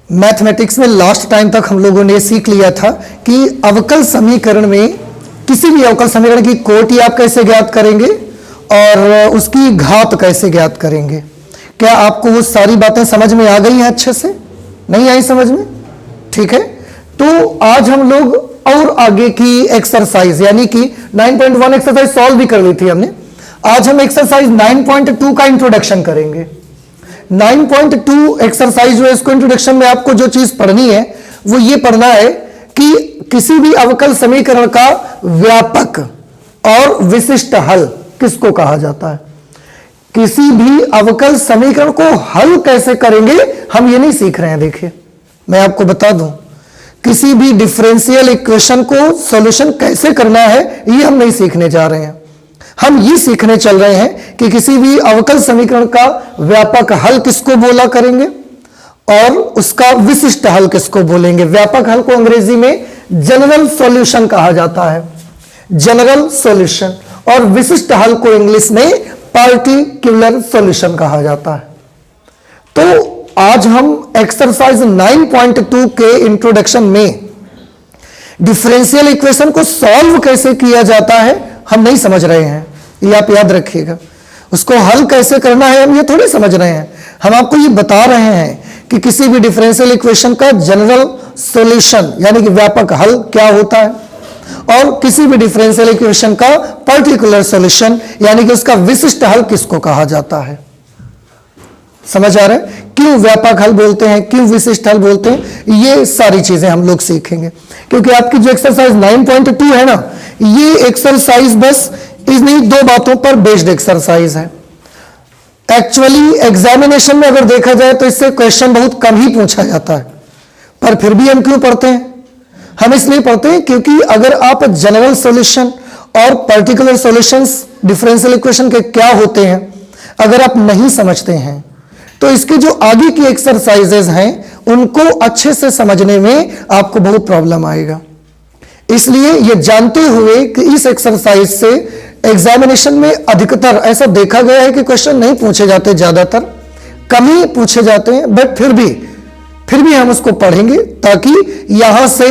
Mathematics में last time तक हम लोगों ने सीख लिया था कि अवकल समीकरण में किसी भी अवकल समीकरण की कोटि आप कैसे ज्ञात करेंगे और उसकी घात कैसे ज्ञात करेंगे। क्या आपको वो सारी बातें समझ में आ गई हैं अच्छे से? नहीं आई समझ में? ठीक है, तो आज हम लोग और आगे की एक्सरसाइज यानी कि 9.1 एक्सरसाइज सॉल्व भी कर ली थी हमने। आज हम एक्सरसाइज 9.2 का इंट्रोडक्शन करेंगे। 9.2 एक्सरसाइज जो है, इसको इंट्रोडक्शन में आपको जो चीज पढ़नी है वो ये पढ़ना है कि किसी भी अवकल समीकरण का व्यापक और विशिष्ट हल किसको कहा जाता है। किसी भी अवकल समीकरण को हल कैसे करेंगे हम ये नहीं सीख रहे हैं। देखिए मैं आपको बता दूं, किसी भी डिफरेंशियल इक्वेशन को सॉल्यूशन कैसे करना है ये हम नहीं सीखने जा रहे हैं। हम ये सीखने चल रहे हैं कि किसी भी अवकल समीकरण का व्यापक हल किसको बोला करेंगे और उसका विशिष्ट हल किसको बोलेंगे। व्यापक हल को अंग्रेजी में जनरल सॉल्यूशन कहा जाता है, जनरल सॉल्यूशन, और विशिष्ट हल को इंग्लिश में पार्टिकुलर सॉल्यूशन कहा जाता है। तो आज हम एक्सरसाइज 9.2 के इंट्रोडक्शन में डिफरेंशियल इक्वेशन को सॉल्व कैसे किया जाता है हम नहीं समझ रहे हैं, ये आप याद रखिएगा। उसको हल कैसे करना है हम ये थोड़ी समझ रहे हैं। हम आपको ये बता रहे हैं कि किसी भी डिफरेंशियल इक्वेशन का जनरल सॉल्यूशन यानी कि व्यापक हल क्या होता है और किसी भी डिफरेंशियल इक्वेशन का पर्टिकुलर सॉल्यूशन यानी कि उसका विशिष्ट हल किसको कहा जाता है। समझ आ रहा है? क्यों व्यापक हल बोलते हैं, क्यों विशिष्ट हल बोलते हैं, ये सारी चीजें हम लोग सीखेंगे। क्योंकि आपकी जो एक्सरसाइज 9.2 है ना, ये एक्सरसाइज बस इन्हीं दो बातों पर बेस्ड एक्सरसाइज है। एक्चुअली एग्जामिनेशन में अगर देखा जाए तो इससे क्वेश्चन बहुत कम ही पूछा जाता है, पर फिर भी हम क्यों पढ़ते हैं? हम इसलिए पढ़ते हैं क्योंकि अगर आप जनरल सॉल्यूशन और पर्टिकुलर सॉल्यूशंस डिफरेंशियल इक्वेशन के क्या होते हैं अगर आप नहीं समझते हैं तो इसके जो आगे की एक्सरसाइजेज हैं उनको अच्छे से समझने में आपको बहुत प्रॉब्लम आएगा। इसलिए ये जानते हुए कि इस एक्सरसाइज से एग्जामिनेशन में अधिकतर ऐसा देखा गया है कि क्वेश्चन नहीं पूछे जाते, ज्यादातर कम ही पूछे जाते हैं, बट फिर भी हम उसको पढ़ेंगे ताकि यहां से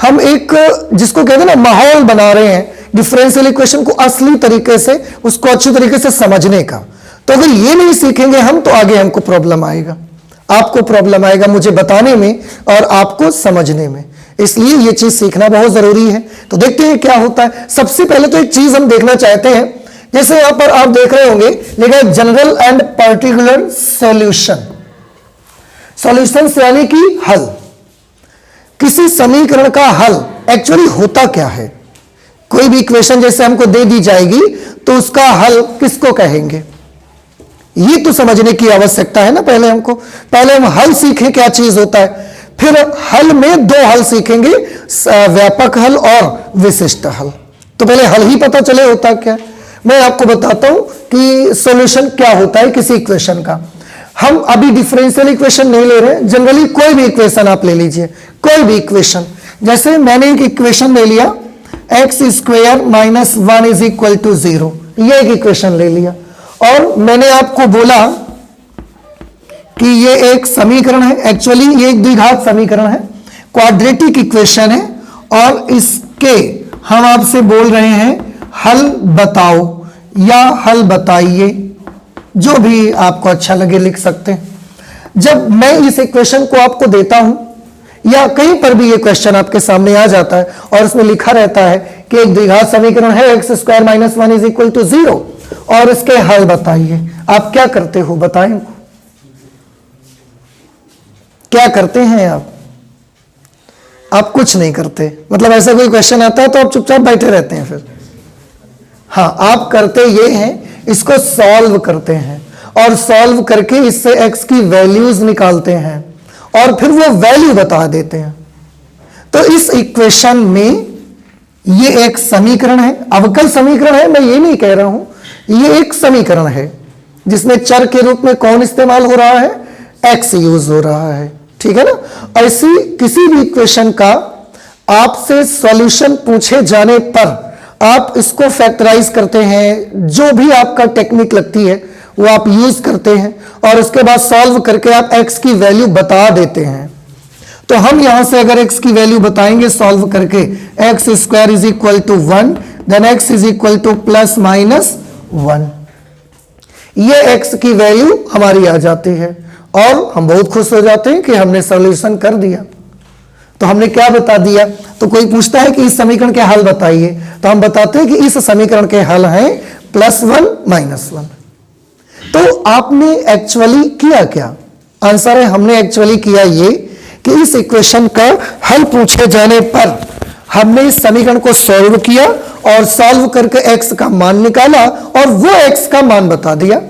हम एक जिसको कहते हैं ना माहौल बना रहे हैं डिफरेंशियल इक्वेशन को असली तरीके से, उसको अच्छी तरीके से समझने का। तो अगर ये नहीं सीखेंगे हम तो आगे हमको प्रॉब्लम आएगा, आपको प्रॉब्लम आएगा मुझे बताने में और आपको समझने में। इसलिए ये चीज सीखना बहुत जरूरी है। तो देखते हैं क्या होता है। सबसे पहले तो एक चीज हम देखना चाहते हैं, जैसे यहां पर आप देख रहे होंगे लिखा है general and particular solution. Solutions यानी कि हल। किसी समीकरण का हल एक्चुअली होता क्या है। कोई भी इक्वेशन जैसे हमको दे दी जाएगी तो उसका हल किसको कहेंगे ये तो समझने की आवश्यकता है ना। पहले हम हल सीखें क्या चीज होता है, फिर हल में दो हल सीखेंगे, व्यापक हल और विशिष्ट हल। तो पहले हल ही पता चले होता क्या। मैं आपको बताता हूं कि सॉल्यूशन क्या होता है किसी इक्वेशन का। हम अभी डिफरेंशियल इक्वेशन नहीं ले रहे, जनरली कोई भी इक्वेशन आप ले लीजिए, कोई भी इक्वेशन। जैसे मैंने एक इक्वेशन ले लिया x² - 1 = 0, ये एक इक्वेशन ले लिया और मैंने आपको बोला कि ये एक समीकरण है। एक्चुअली ये एक द्विघात समीकरण है, क्वाड्रेटिक इक्वेशन है और इसके हम आपसे बोल रहे हैं हल बताओ या हल बताइए, जो भी आपको अच्छा लगे लिख सकते हैं। जब मैं इस इक्वेशन को आपको देता हूं या कहीं पर भी ये क्वेश्चन आपके सामने आ जाता है और उसमें लिखा रहता है कि एक द्विघात समीकरण है x² - 1 = 0 और इसके हल बताइए, आप क्या करते हो बताएं? क्या करते हैं आप कुछ नहीं करते। मतलब ऐसा कोई क्वेश्चन आता है तो आप चुपचाप बैठे रहते हैं। फिर हाँ, आप करते ये हैं, इसको सॉल्व करते हैं और सॉल्व करके इससे x की वैल्यूज निकालते हैं और फिर वो वैल्यू बता देते हैं। तो इस इक्वेशन में ये एक समीकरण है, अवकल समीकरण है, मैं ये नहीं कह रहा हूं, ये एक समीकरण है जिसमें चर के रूप में कौन इस्तेमाल हो रहा है, x यूज हो रहा है। ठीक है ना। ऐसी किसी भी इक्वेशन का आपसे सॉल्यूशन पूछे जाने पर आप इसको फैक्टराइज करते हैं, जो भी आपका टेक्निक लगती है वो आप यूज करते हैं और उसके बाद सॉल्व करके आप x की वैल्यू बता देते हैं। तो हम यहां से अगर x की वैल्यू बताएंगे सॉल्व करके, x square is equal to 1, then x is equal to plus minus 1, ये x की वैल्यू हमारी आ जाती है और हम बहुत खुश हो जाते हैं कि हमने सॉल्यूशन कर दिया। तो हमने क्या बता दिया? तो कोई पूछता है कि इस समीकरण के हल बताइए, तो हम बताते हैं कि इस समीकरण के हल हैं +1 -1। तो आपने एक्चुअली किया क्या? आंसर है हमने एक्चुअली किया ये कि इस इक्वेशन का हल पूछे जाने पर हमने इस समीकरण को सॉल्व किया और सॉल्व करके x का मान निकाला और वो x का मान बता दिया।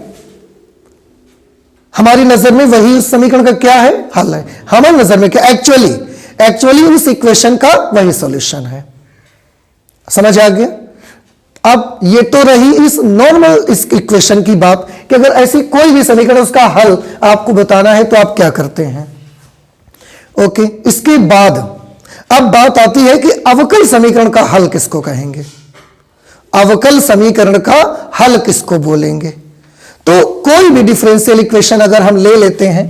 हमारी नजर में वही उस समीकरण का क्या है? हल है। हमारी नजर में क्या? एक्चुअली उस इक्वेशन का वही सॉल्यूशन है। समझ आ गया? अब ये तो रही इस नॉर्मल इस इक्वेशन की बात कि अगर ऐसी कोई भी समीकरण उसका हल आपको बताना है तो आप क्या करते हैं। ओके, इसके बाद अब बात आती है कि अवकल समीकरण का हल किसको कहेंगे, अवकल समीकरण का हल किसको बोलेंगे। तो कोई भी डिफरेंशियल इक्वेशन अगर हम ले लेते हैं,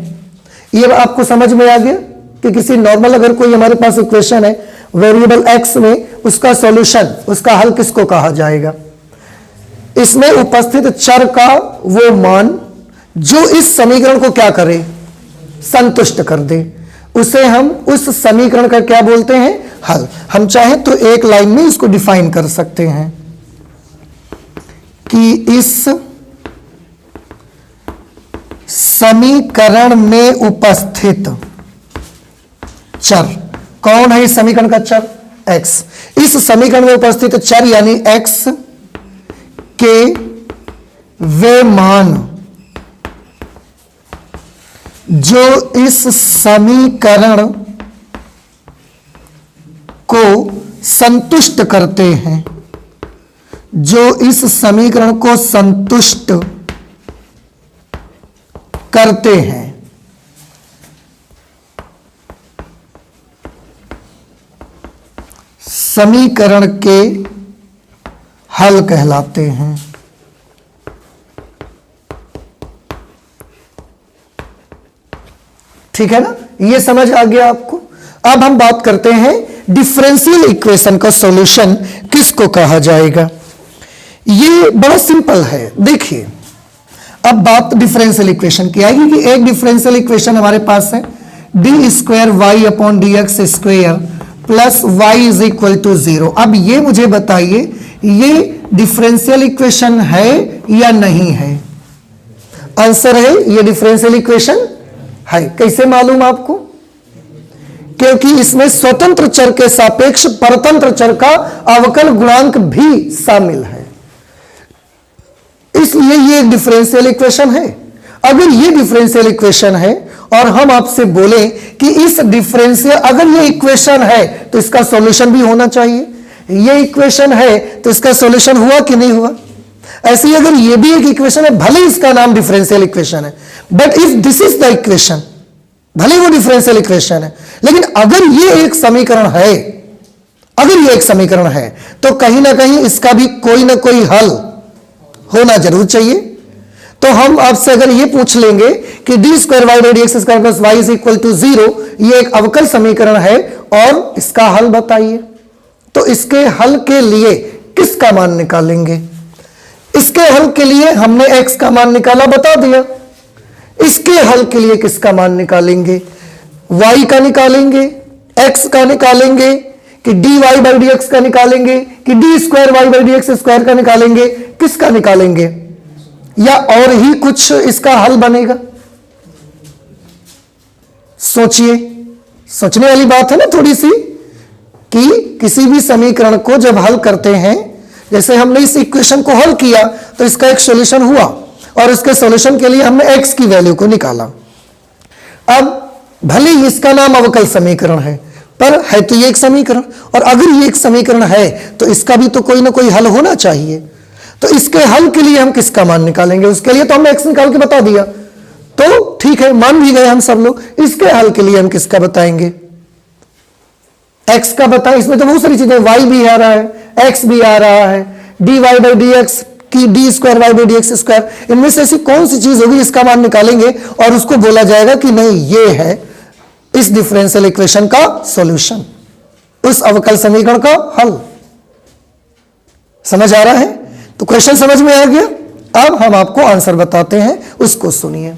ये आपको समझ में आ गया कि किसी नॉर्मल अगर कोई हमारे पास इक्वेशन है वेरिएबल x में, उसका सॉल्यूशन, उसका हल किसको कहा जाएगा? इसमें उपस्थित चर का वो मान जो इस समीकरण को क्या करे, संतुष्ट कर दे, उसे हम उस समीकरण का क्या बोलते हैं? हल। हम चाहें तो एक लाइन में इसको डिफाइन कर सकते हैं कि इस समीकरण में उपस्थित चर कौन है? इस समीकरण का चर x। इस समीकरण में उपस्थित चर यानी x के वे मान जो इस समीकरण को संतुष्ट करते हैं, जो इस समीकरण को संतुष्ट करते हैं, समीकरण के हल कहलाते हैं। ठीक है ना? ये समझ आ गया आपको। अब हम बात करते हैं डिफरेंशियल इक्वेशन का सॉल्यूशन किसको कहा जाएगा। ये बड़ा सिंपल है। देखिए, अब बात डिफरेंशियल इक्वेशन की आएगी कि एक डिफरेंशियल इक्वेशन हमारे पास है d²y/dx² plus y is equal to 0। अब ये मुझे बताइए ये डिफरेंशियल इक्वेशन है या नहीं है? आंसर है ये डिफरेंशियल इक्वेशन है। कैसे मालूम आपको? क्योंकि इसमें स्वतंत्र चर के सापेक्ष परतंत्र चर का अवकल गुणांक भी शामिल है, इसलिए ये एक डिफरेंशियल इक्वेशन है। अगर ये डिफरेंशियल इक्वेशन है और हम आपसे बोले कि इस डिफरेंशियल, अगर ये इक्वेशन है तो इसका सॉल्यूशन भी होना चाहिए, ये इक्वेशन है तो इसका सॉल्यूशन हुआ कि नहीं हुआ। ऐसे ही अगर ये भी एक इक्वेशन है, भले इसका नाम डिफरेंशियल इक्वेशन है, but if this is the equation, भले वो डिफरेंशियल इक्वेशन है, लेकिन अगर ये एक समीकरण है, अगर ये एक समीकरण है तो कहीं ना कहीं इसका भी कोई ना कोई हल होना जरूर चाहिए। तो हम आपसे अगर ये पूछ लेंगे कि d²y/dx² plus y is equal to 0 ये एक अवकल समीकरण है और इसका हल बताइए, तो इसके हल के लिए किसका मान निकालेंगे? इसके हल के लिए हमने x का मान निकाला, बता दिया। इसके हल के लिए किसका मान निकालेंगे? y का निकालेंगे, x का निकालेंगे, कि dy/dx का निकालेंगे, कि d²y/dx² का निकालेंगे, किसका निकालेंगे? या और ही कुछ इसका हल बनेगा? सोचिए, सोचने वाली बात है ना थोड़ी सी, कि किसी भी समीकरण को जब हल करते हैं, जैसे हमने इस इक्वेशन को हल किया तो इसका एक सॉल्यूशन हुआ और इसके सॉल्यूशन के लिए हमने x की वैल्यू को निकाला। अब भले ही इसका नाम अवकल समीकरण है, पर है तो ये एक समीकरण, और अगर ये एक समीकरण है तो इसका भी तो कोई ना कोई हल होना चाहिए। तो इसके हल के लिए हम किसका मान निकालेंगे? उसके लिए तो हमने x निकाल के बता दिया, तो ठीक है, मान भी गए हम सब लोग। इसके हल के लिए हम किसका बताएंगे? x का बताएं। इसमें तो बहुत सारी चीजें, y भी आ रहा है, x भी आ रहा है, dy/dx की d²y/dx², इनमें से ऐसी कौन सी चीज होगी जिसका मान निकालेंगे और उसको बोला जाएगा कि नहीं ये है इस डिफरेंशियल इक्वेशन का सॉल्यूशन, उस अवकल समीकरण का हल। समझ आ रहा है? तो क्वेश्चन समझ में आ गया। अब हम आपको आंसर बताते हैं, उसको सुनिए।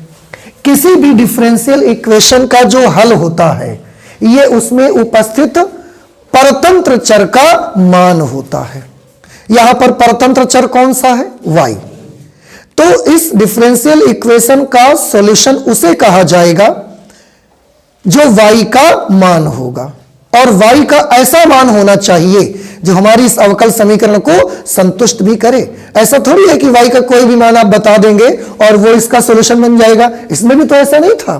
किसी भी डिफरेंशियल इक्वेशन का जो हल होता है, यह उसमें उपस्थित परतंत्र चर का मान होता है। यहां पर परतंत्र चर कौन सा है? y। तो इस डिफरेंशियल इक्वेशन का सॉल्यूशन उसे कहा जाएगा जो y का मान होगा, और y का ऐसा मान होना चाहिए जो हमारी इस अवकल समीकरण को संतुष्ट भी करे। ऐसा थोड़ी है कि y का कोई भी मान आप बता देंगे और वो इसका सॉल्यूशन बन जाएगा। इसमें भी तो ऐसा नहीं था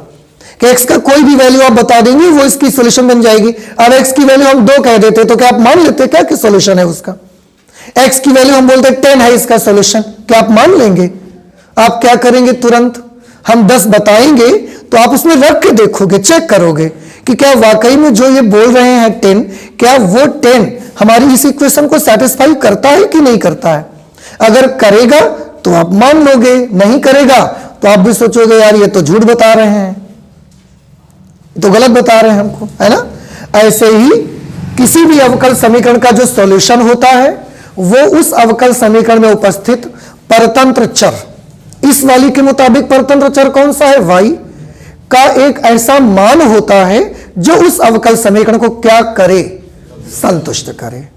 कि x का कोई भी वैल्यू आप बता देंगे वो इसकी सॉल्यूशन बन जाएगी। अब x की वैल्यू हम 2 कह देते तो क्या आप मान लेते क्या कि सॉल्यूशन है उसका? x की वैल्यू हम बोलते 10 है इसका सॉल्यूशन, क्या आप मान लेंगे? आप क्या करेंगे? तुरंत हम 10 बताएंगे तो आप उसमें रख के देखोगे, चेक करोगे कि क्या वाकई में जो ये बोल रहे हैं 10, क्या वो 10 हमारी इस इक्वेशन को सेटिस्फाई करता है कि नहीं करता है। अगर करेगा तो आप मान लोगे, नहीं करेगा तो आप भी सोचोगे यार ये तो झूठ बता रहे हैं, तो गलत बता रहे हैं हमको, है ना। ऐसे ही किसी भी अवकल समीकरण का जो सॉल्यूशन होता है वो उस अवकल समीकरण में उपस्थित परतंत्र चर, इस वाली के मुताबिक परतंत्र चर कौन सा है? y का एक ऐसा मान होता है जो उस अवकल समीकरण को क्या करे? संतुष्ट करे।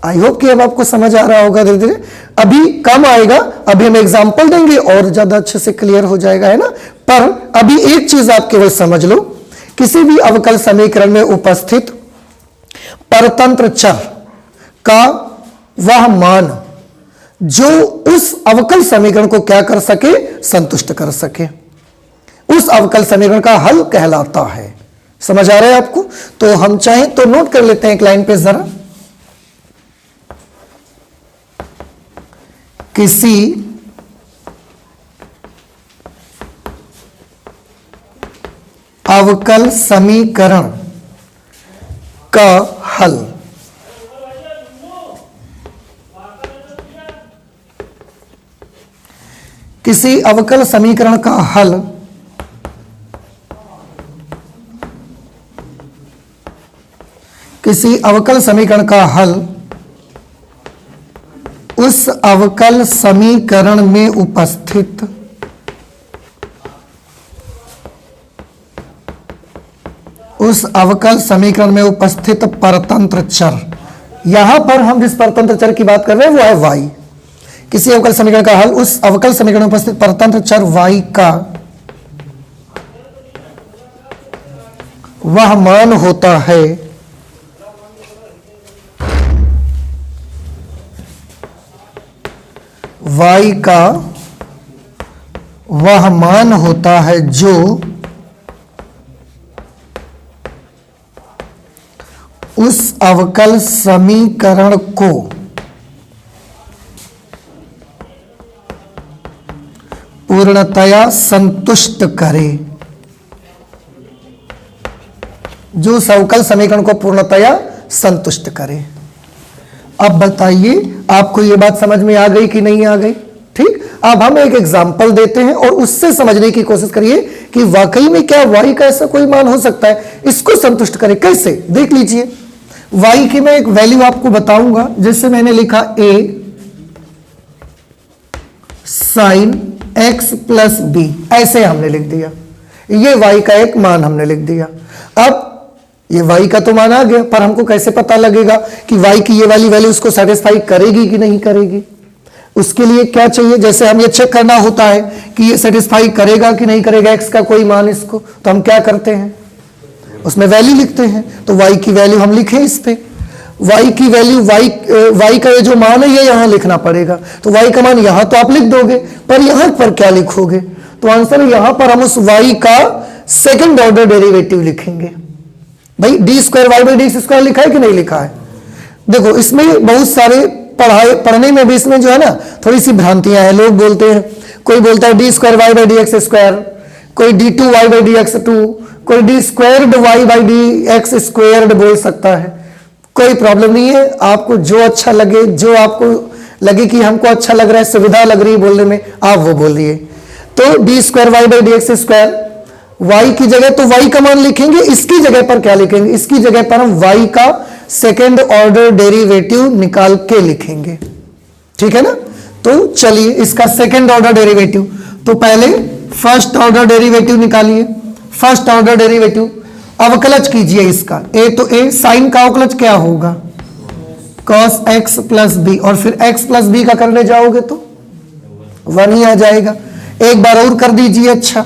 आई होप कि अब आपको समझ आ रहा होगा धीरे धीरे। अभी कम आएगा, अभी हम एग्जांपल देंगे और ज्यादा अच्छे से क्लियर हो जाएगा, है ना। पर अभी एक चीज आप केवल समझ लो, किसी भी अवकल समीकरण में उपस्थित परतंत्र चर का वह मान जो उस अवकल समीकरण को क्या कर सके? संतुष्ट कर सके, उस अवकल समीकरण का हल कहलाता है। समझ आ रहा है आपको? तो हम चाहें तो नोट कर लेते हैं एक लाइन पे जरा। किसी अवकल समीकरण का हल किसी अवकल समीकरण का हल किसी अवकल समीकरण का हल उस अवकल समीकरण में उपस्थित परतंत्र चर, यहां पर हम जिस परतंत्र चर की बात कर रहे हैं वो है y। किसी अवकल समीकरण का हल उस अवकल समीकरण में उपस्थित परतंत्र चर y का वह मान होता है जो उस अवकल समीकरण को पूर्णतया संतुष्ट करे, जो उस अवकल समीकरण को पूर्णतया संतुष्ट करे। अब बताइए आपको ये बात समझ में आ गई कि नहीं आ गई? ठीक, अब हम एक एग्जांपल देते हैं और उससे समझने की कोशिश करिए कि वाकई में क्या y का ऐसा कोई मान हो सकता है इसको संतुष्ट करे। कैसे? देख लीजिए, y की मैं एक वैल्यू आपको बताऊंगा, जैसे मैंने लिखा a sin x plus b, ऐसे हमने लिख दिया। ये y का एक मान हमने लिख दिया। अब ये y का तो मान आ गया, पर हमको कैसे पता लगेगा कि y की ये वाली वैल्यू उसको सेटिस्फाई करेगी कि नहीं करेगी? उसके लिए क्या चाहिए? जैसे हम ये चेक करना होता है कि ये सेटिस्फाई करेगा कि नहीं करेगा x का कोई मान इसको, तो हम क्या करते हैं? उसमें वैल्यू लिखते हैं। तो y की वैल्यू हम लिखें इस पे, y की वैल्यू y का ये जो मान है ये यहां लिखना पड़ेगा। तो y का मान यहां तो आप लिख दोगे, पर यहां पर क्या लिखोगे? तो आंसर यहां पर हम उस y का सेकंड ऑर्डर डेरिवेटिव लिखेंगे। भाई d square Y by d square लिखा है कि नहीं लिखा है? देखो इसमें बहुत सारे पढ़ने में भी इसमें जो है ना थोड़ी सी भ्रांतियां हैं। लोग बोलते हैं, कोई बोलता है D square Y by D x square, कोई D two Y by D X two, कोई D squared Y by D X squared बोल सकता है। कोई प्रॉब्लम नहीं है, आपको जो अच्छा लगे, जो आपको लगे कि हमको अच्छा लग रहा है, सुविधा लग रही है बोलने में, आप वो बोलिए। तो d square Y by D x square y की जगह तो y का मान लिखेंगे, इसकी जगह पर क्या लिखेंगे, इसकी जगह पर हम y का सेकेंड ऑर्डर डेरिवेटिव निकाल के लिखेंगे, ठीक है ना। तो चलिए इसका सेकेंड ऑर्डर डेरिवेटिव, तो पहले फर्स्ट ऑर्डर डेरिवेटिव निकालिए। फर्स्ट ऑर्डर डेरिवेटिव अवकलज कीजिए इसका, ए तो ए, साइन का अवकलज क्या होगा, cos x प्लस बी, और फिर x प्लस बी का करने जाओगे तो 1 ही आ जाएगा। एक बार और कर दीजिए, अच्छा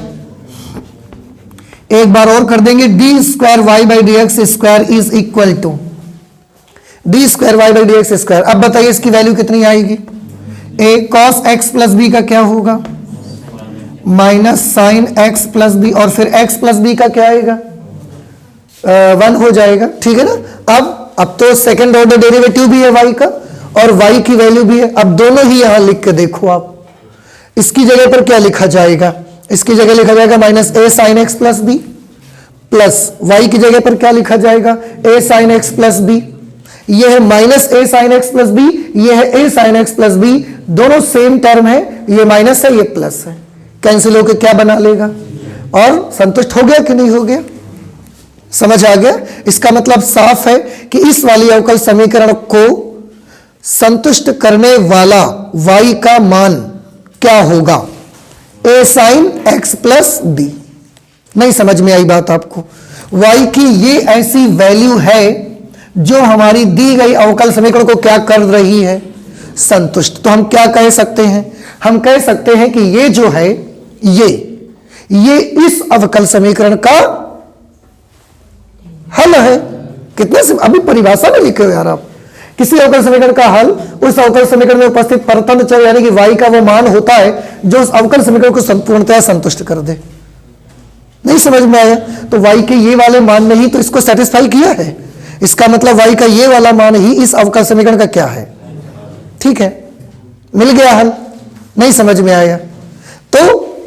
एक बार और कर देंगे, d square Y by D x square is equal to d square Y by D x square. अब बताइए इसकी वैल्यू कितनी आएगी, A cos x plus B का क्या होगा, minus sine x plus B, और फिर x प्लस बी का क्या आएगा, 1 हो जाएगा, ठीक है ना। अब तो सेकंड ऑर्डर डेरिवेटिव भी है y का और y की वैल्यू भी है। अब दोनों ही यहां लिख के देखो आप, इसकी जगह पर क्या लिखा जाएगा, इसकी जगह लिखा जाएगा minus A sine x plus B, plus y की जगह पर क्या लिखा जाएगा, A sine x plus B. यह है minus A sine x plus B, यह है A sine x plus B, दोनों सेम टर्म है, ये माइनस है ये प्लस है, कैंसिल होकर क्या बना लेगा, और संतुष्ट हो गया कि नहीं हो गया, समझ आ गया। इसका मतलब साफ है कि इस वाली अवकल समीकरण को संतुष्ट करने वाला y का मान क्या होगा, ए साइन एक्स प्लस बी। नहीं समझ में आई बात आपको, y की ये ऐसी वैल्यू है जो हमारी दी गई अवकल समीकरण को क्या कर रही है, संतुष्ट। तो हम क्या कह सकते हैं, हम कह सकते हैं कि ये जो है ये इस अवकल समीकरण का हल है। कितने से अभी परिभाषा में लिखे हो यार आप, किसी अवकल समीकरण का हल उस अवकल समीकरण में उपस्थित परतंत्र चर यानी कि y का वो मान होता है जो उस अवकल समीकरण को संपूर्णतया संतुष्ट कर दे। नहीं समझ में आया, तो y के ये वाले मान ने ही तो इसको सेटिस्फाई किया है, इसका मतलब y का ये वाला मान ही इस अवकल समीकरण का क्या है, ठीक है, मिल गया हल। नहीं समझ में आया, तो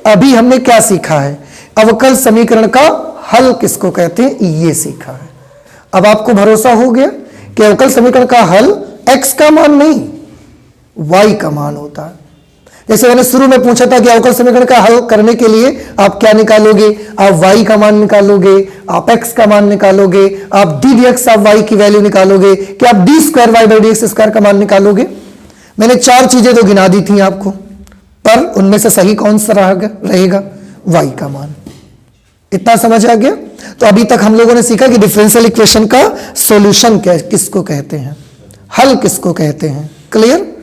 अभी हमने क्या सीखा है, अवकल समीकरण का हल किसको कहते हैं ये सीखा है। अब आपको भरोसा हो गया कि अवकल समीकरण का हल x का मान नहीं y का मान होता है। जैसे मैंने शुरू में पूछा था कि अवकल समीकरण का हल करने के लिए आप क्या निकालोगे, आप y का मान निकालोगे, आप x का मान निकालोगे, आप डी dx आप y की वैल्यू निकालोगे, कि आप d square Y by D x square का मान निकालोगे। मैंने 4 चीजें तो गिना दी थी आपको, पर उनमें से सही कौन सा रहेगा, y का मान। इतना समझ आ गया। तो अभी तक हम लोगों ने सीखा कि डिफरेंशियल इक्वेशन का सॉल्यूशन किसको कहते हैं, हल किसको कहते हैं, क्लियर।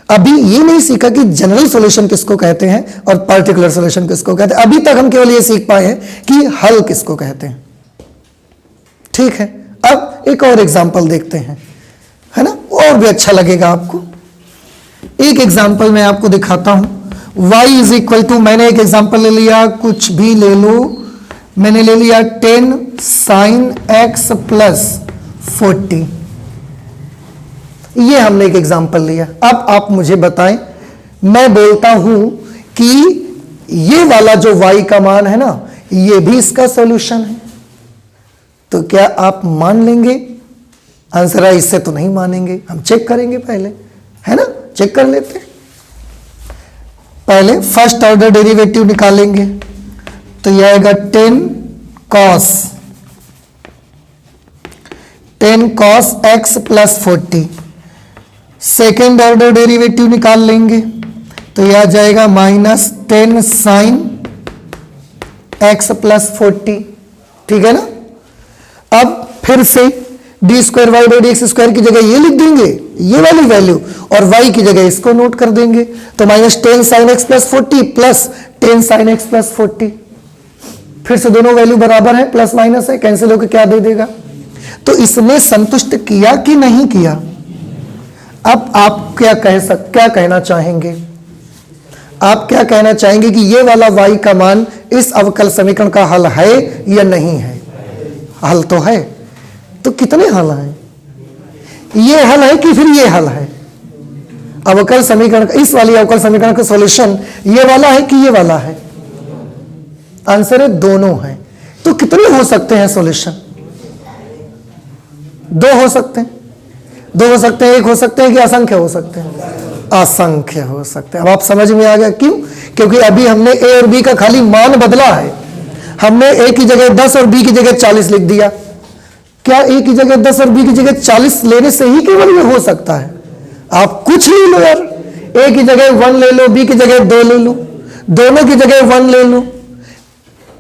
अभी ये नहीं सीखा कि जनरल सॉल्यूशन किसको कहते हैं और पर्टिकुलर सॉल्यूशन किसको कहते हैं। अभी तक हम केवल ये सीख पाए हैं कि हल किसको कहते हैं, ठीक है। अब एक और एग्जांपल देखते हैं, है ना, और भी अच्छा लगेगा आपको। एक एग्जांपल मैं आपको दिखाता हूं, y इज इक्वल टू, मैंने एक एग्जांपल ले लिया, कुछ भी ले लो, मैंने ले लिया 10 साइन x प्लस 40, ये हमने एक एग्जांपल लिया। अब आप मुझे बताएं, मैं बोलता हूं कि ये वाला जो y का मान है ना, ये भी इसका सॉल्यूशन है, तो क्या आप मान लेंगे? आंसर है इससे तो नहीं मानेंगे, हम चेक करेंगे पहले, है ना, चेक कर लेते हैं। पहले फर्स्ट ऑर्डर डेरिवेटिव निकालेंगे, तो यह आएगा 10 cos x plus 40। Second order derivative निकाल लेंगे, तो यह आ जाएगा माइनस 10 साइन x प्लस 40, ठीक है ना। अब फिर से d square Y by D x square की जगह ये लिख देंगे, ये वाली वैल्यू, और y की जगह इसको नोट कर देंगे, तो minus 10 sine x plus 40 plus 10 sine x plus 40। फिर से दोनों वैल्यू बराबर है, प्लस माइनस है, कैंसिल होकर क्या दे देगा। तो इसने संतुष्ट किया कि नहीं किया। अब आप क्या कहना चाहेंगे, आप क्या कहना चाहेंगे कि ये वाला y का मान इस अवकल समीकरण का हल है या नहीं है? हल तो है। तो कितने हल हैं? ये हल है कि फिर ये हल है? अवकल समीकरण, इस वाली अवकल समीकरण का सॉल्यूशन ये वाला है कि ये वाला है? आंसर है दोनों है। तो कितने हो सकते हैं सॉल्यूशन? 2 हो सकते हैं, 2 हो सकते हैं, 1 हो सकते हैं कि असंख्य हो सकते हैं? असंख्य हो सकते हैं। अब आप समझ में आ गया क्यों? क्योंकि अभी हमने ए और बी का खाली मान बदला है, हमने ए की जगह 10 और बी की जगह 40 लिख दिया। क्या ए की जगह 10 और बी की जगह 40 लेने से ही केवल ये हो सकता है? आप कुछ ले लो यार, ए की जगह 1 ले लो, बी की जगह 2 ले लो, दोनों की जगह 1 ले लो,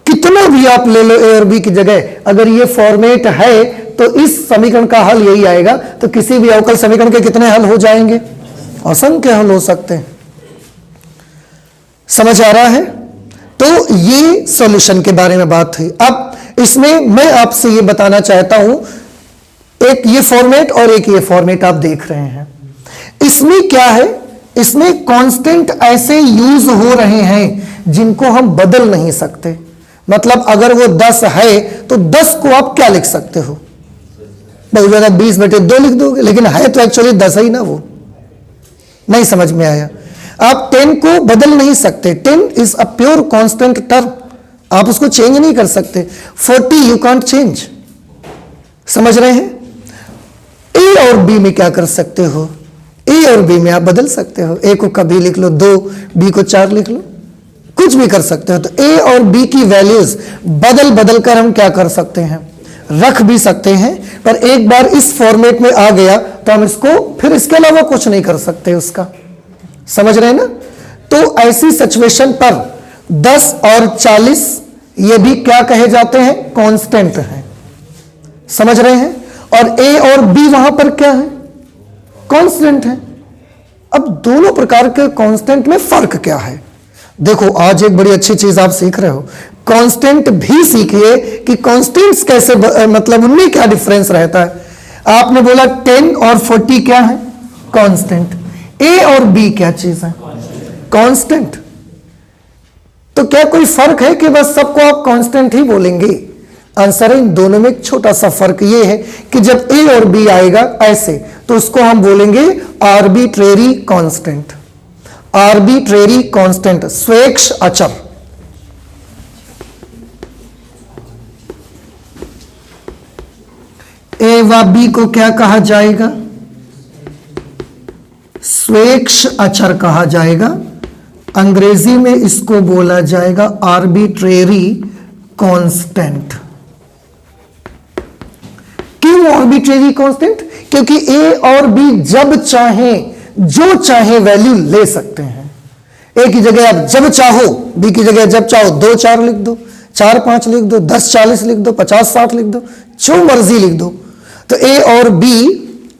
कितना भी आप ले लो ए और बी की जगह, अगर ये फॉर्मेट है तो इस समीकरण का हल यही आएगा। तो किसी भी अवकल समीकरण के कितने हल हो जाएंगे? असंख्य हल हो सकते हैं। समझ आ रहा है? तो ये सॉल्यूशन के बारे में बात हुई। अब इसमें मैं आपसे ये बताना चाहता हूं, एक ये फॉर्मेट और एक ये फॉर्मेट आप देख रहे हैं, इसमें क्या है? इसमें कांस्टेंट ऐसे यूज हो रहे हैं जिनको हम बदल नहीं सकते। मतलब अगर वो 10 है तो 10 को आप क्या लिख सकते हो? बहुत ज्यादा 20/2 लिख दोगे, लेकिन है तो एक्चुअली 10 ही ना। वो नहीं समझ में आया? आप 10 को बदल नहीं सकते। 10 is a pure constant term, आप उसको चेंज नहीं कर सकते। 40 यू कांट चेंज। समझ रहे हैं? ए और बी में क्या कर सकते हो? ए और बी में आप बदल सकते हो। ए को कभी लिख लो 2, बी को 4 लिख लो, कुछ भी कर सकते हो। तो ए और बी की वैल्यूज बदल बदल कर हम क्या कर सकते हैं? रख भी सकते हैं। पर एक बार इस फॉर्मेट में आ गया तो हम इसको फिर इसके अलावा कुछ नहीं कर सकते उसका। समझ रहे हैं ना? तो ऐसी सिचुएशन पर 10 और 40 ये भी क्या कहे जाते हैं? कांस्टेंट हैं। समझ रहे हैं? और ए और बी वहां पर क्या है? कांस्टेंट है। अब दोनों प्रकार के कांस्टेंट में फर्क क्या है? देखो, आज एक बड़ी अच्छी चीज आप सीख रहे हो। कांस्टेंट भी सीखिए कि कांस्टेंट्स कैसे, मतलब उनमें क्या डिफरेंस रहता है। आपने बोला 10 और 40 क्या है? कांस्टेंट। ए और बी क्या चीज है? कांस्टेंट। तो क्या कोई फर्क है कि बस सबको आप कांस्टेंट ही बोलेंगे? आंसर है, इन दोनों में एक छोटा सा फर्क ये है कि जब ए और बी आएगा ऐसे तो उसको हम बोलेंगे आर्बिट्रेरी कांस्टेंट। आर्बिट्रेरी कांस्टेंट, स्वेच्छ अचर। ए व बी को क्या कहा जाएगा? स्वेच्छ अचर कहा जाएगा। अंग्रेजी में इसको बोला जाएगा आर्बिट्रेरी कांस्टेंट। क्यों आर्बिट्रेरी कांस्टेंट? क्योंकि ए और बी जब चाहे जो चाहे वैल्यू ले सकते हैं। ए की जगह आप जब चाहो, बी की जगह जब चाहो 2 4 लिख दो, 4 5 लिख दो, 10 40 लिख दो, 50 60 लिख दो, जो मर्जी लिख दो। तो ए और बी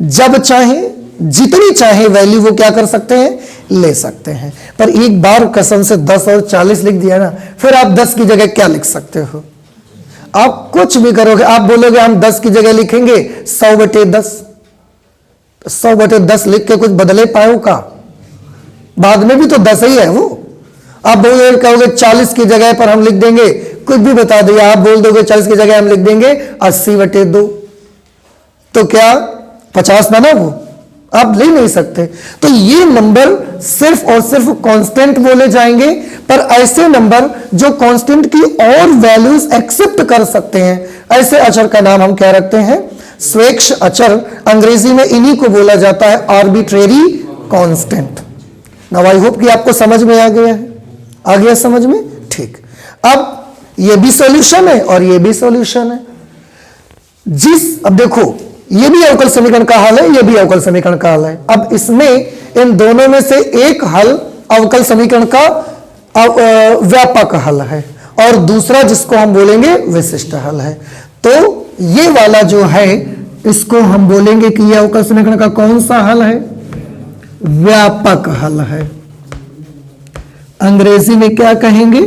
जब चाहे जितनी चाहे वैल्यू वो क्या कर सकते हैं? ले सकते हैं। पर एक बार कसम से 10 और 40 लिख दिया ना, फिर आप 10 की जगह क्या लिख सकते हो? आप कुछ भी करोगे। आप बोलोगे हम 10 की जगह लिखेंगे 100/10, 100/10 लिख के कुछ बदले पाओ का? बाद में भी तो 10 ही है वो। आप बोलोगे, कहोगे 40 की जगह पर हम लिख देंगे, कुछ भी बता दिया। आप बोल दोगे 40 की जगह हम लिख देंगे 80/2, तो क्या 50 बना वो? आप ले नहीं सकते। तो ये नंबर सिर्फ और सिर्फ कांस्टेंट बोले जाएंगे। पर ऐसे नंबर जो कांस्टेंट की और वैल्यूज एक्सेप्ट कर सकते हैं, ऐसे अचर का नाम हम क्या रखते हैं? स्वेच्छ अचर। अंग्रेजी में इन्हीं को बोला जाता है arbitrary constant. Now I hope कि आपको समझ में आ गया है। आ गया समझ में? ठीक। अब ये भी सॉल्यूशन है और ये भी सॉल्यूशन है। अब देखो, ये भी अवकल समीकरण का हल है, ये भी अवकल समीकरण का हल है। अब इसमें इन दोनों में से एक हल अवकल समीकरण का व्यापक हल है और दूसरा जिसको हम बोलेंगे विशिष्ट हल है। तो ये वाला जो है इसको हम बोलेंगे कि यह अवकल समीकरण का कौन सा हल है? व्यापक हल है। अंग्रेजी में क्या कहेंगे?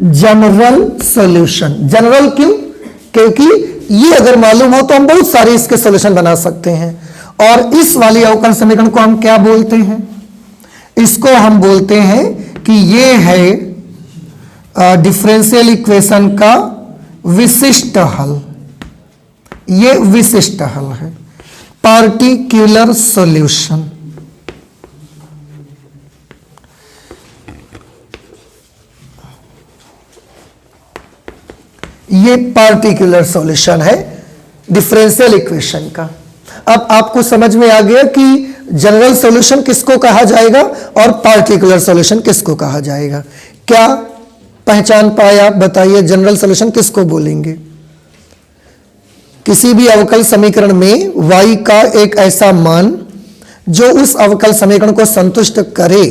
General solution. जनरल क्यों? क्योंकि ये अगर मालूम हो तो हम बहुत सारे इसके सॉल्यूशन बना सकते हैं। और इस वाली अवकल समीकरण को हम क्या बोलते हैं? इसको हम बोलते हैं कि ये है डिफरेंशियल इक्वेशन का विशिष्ट हल। ये विशिष्ट हल है, पार्टिकुलर सॉल्यूशन। ये पार्टिकुलर सॉल्यूशन है डिफरेंशियल इक्वेशन का। अब आपको समझ में आ गया कि जनरल सॉल्यूशन किसको कहा जाएगा और पार्टिकुलर सॉल्यूशन किसको कहा जाएगा। क्या पहचान पाया, बताइए जनरल सॉल्यूशन किसको बोलेंगे? किसी भी अवकल समीकरण में y का एक ऐसा मान जो उस अवकल समीकरण को संतुष्ट करे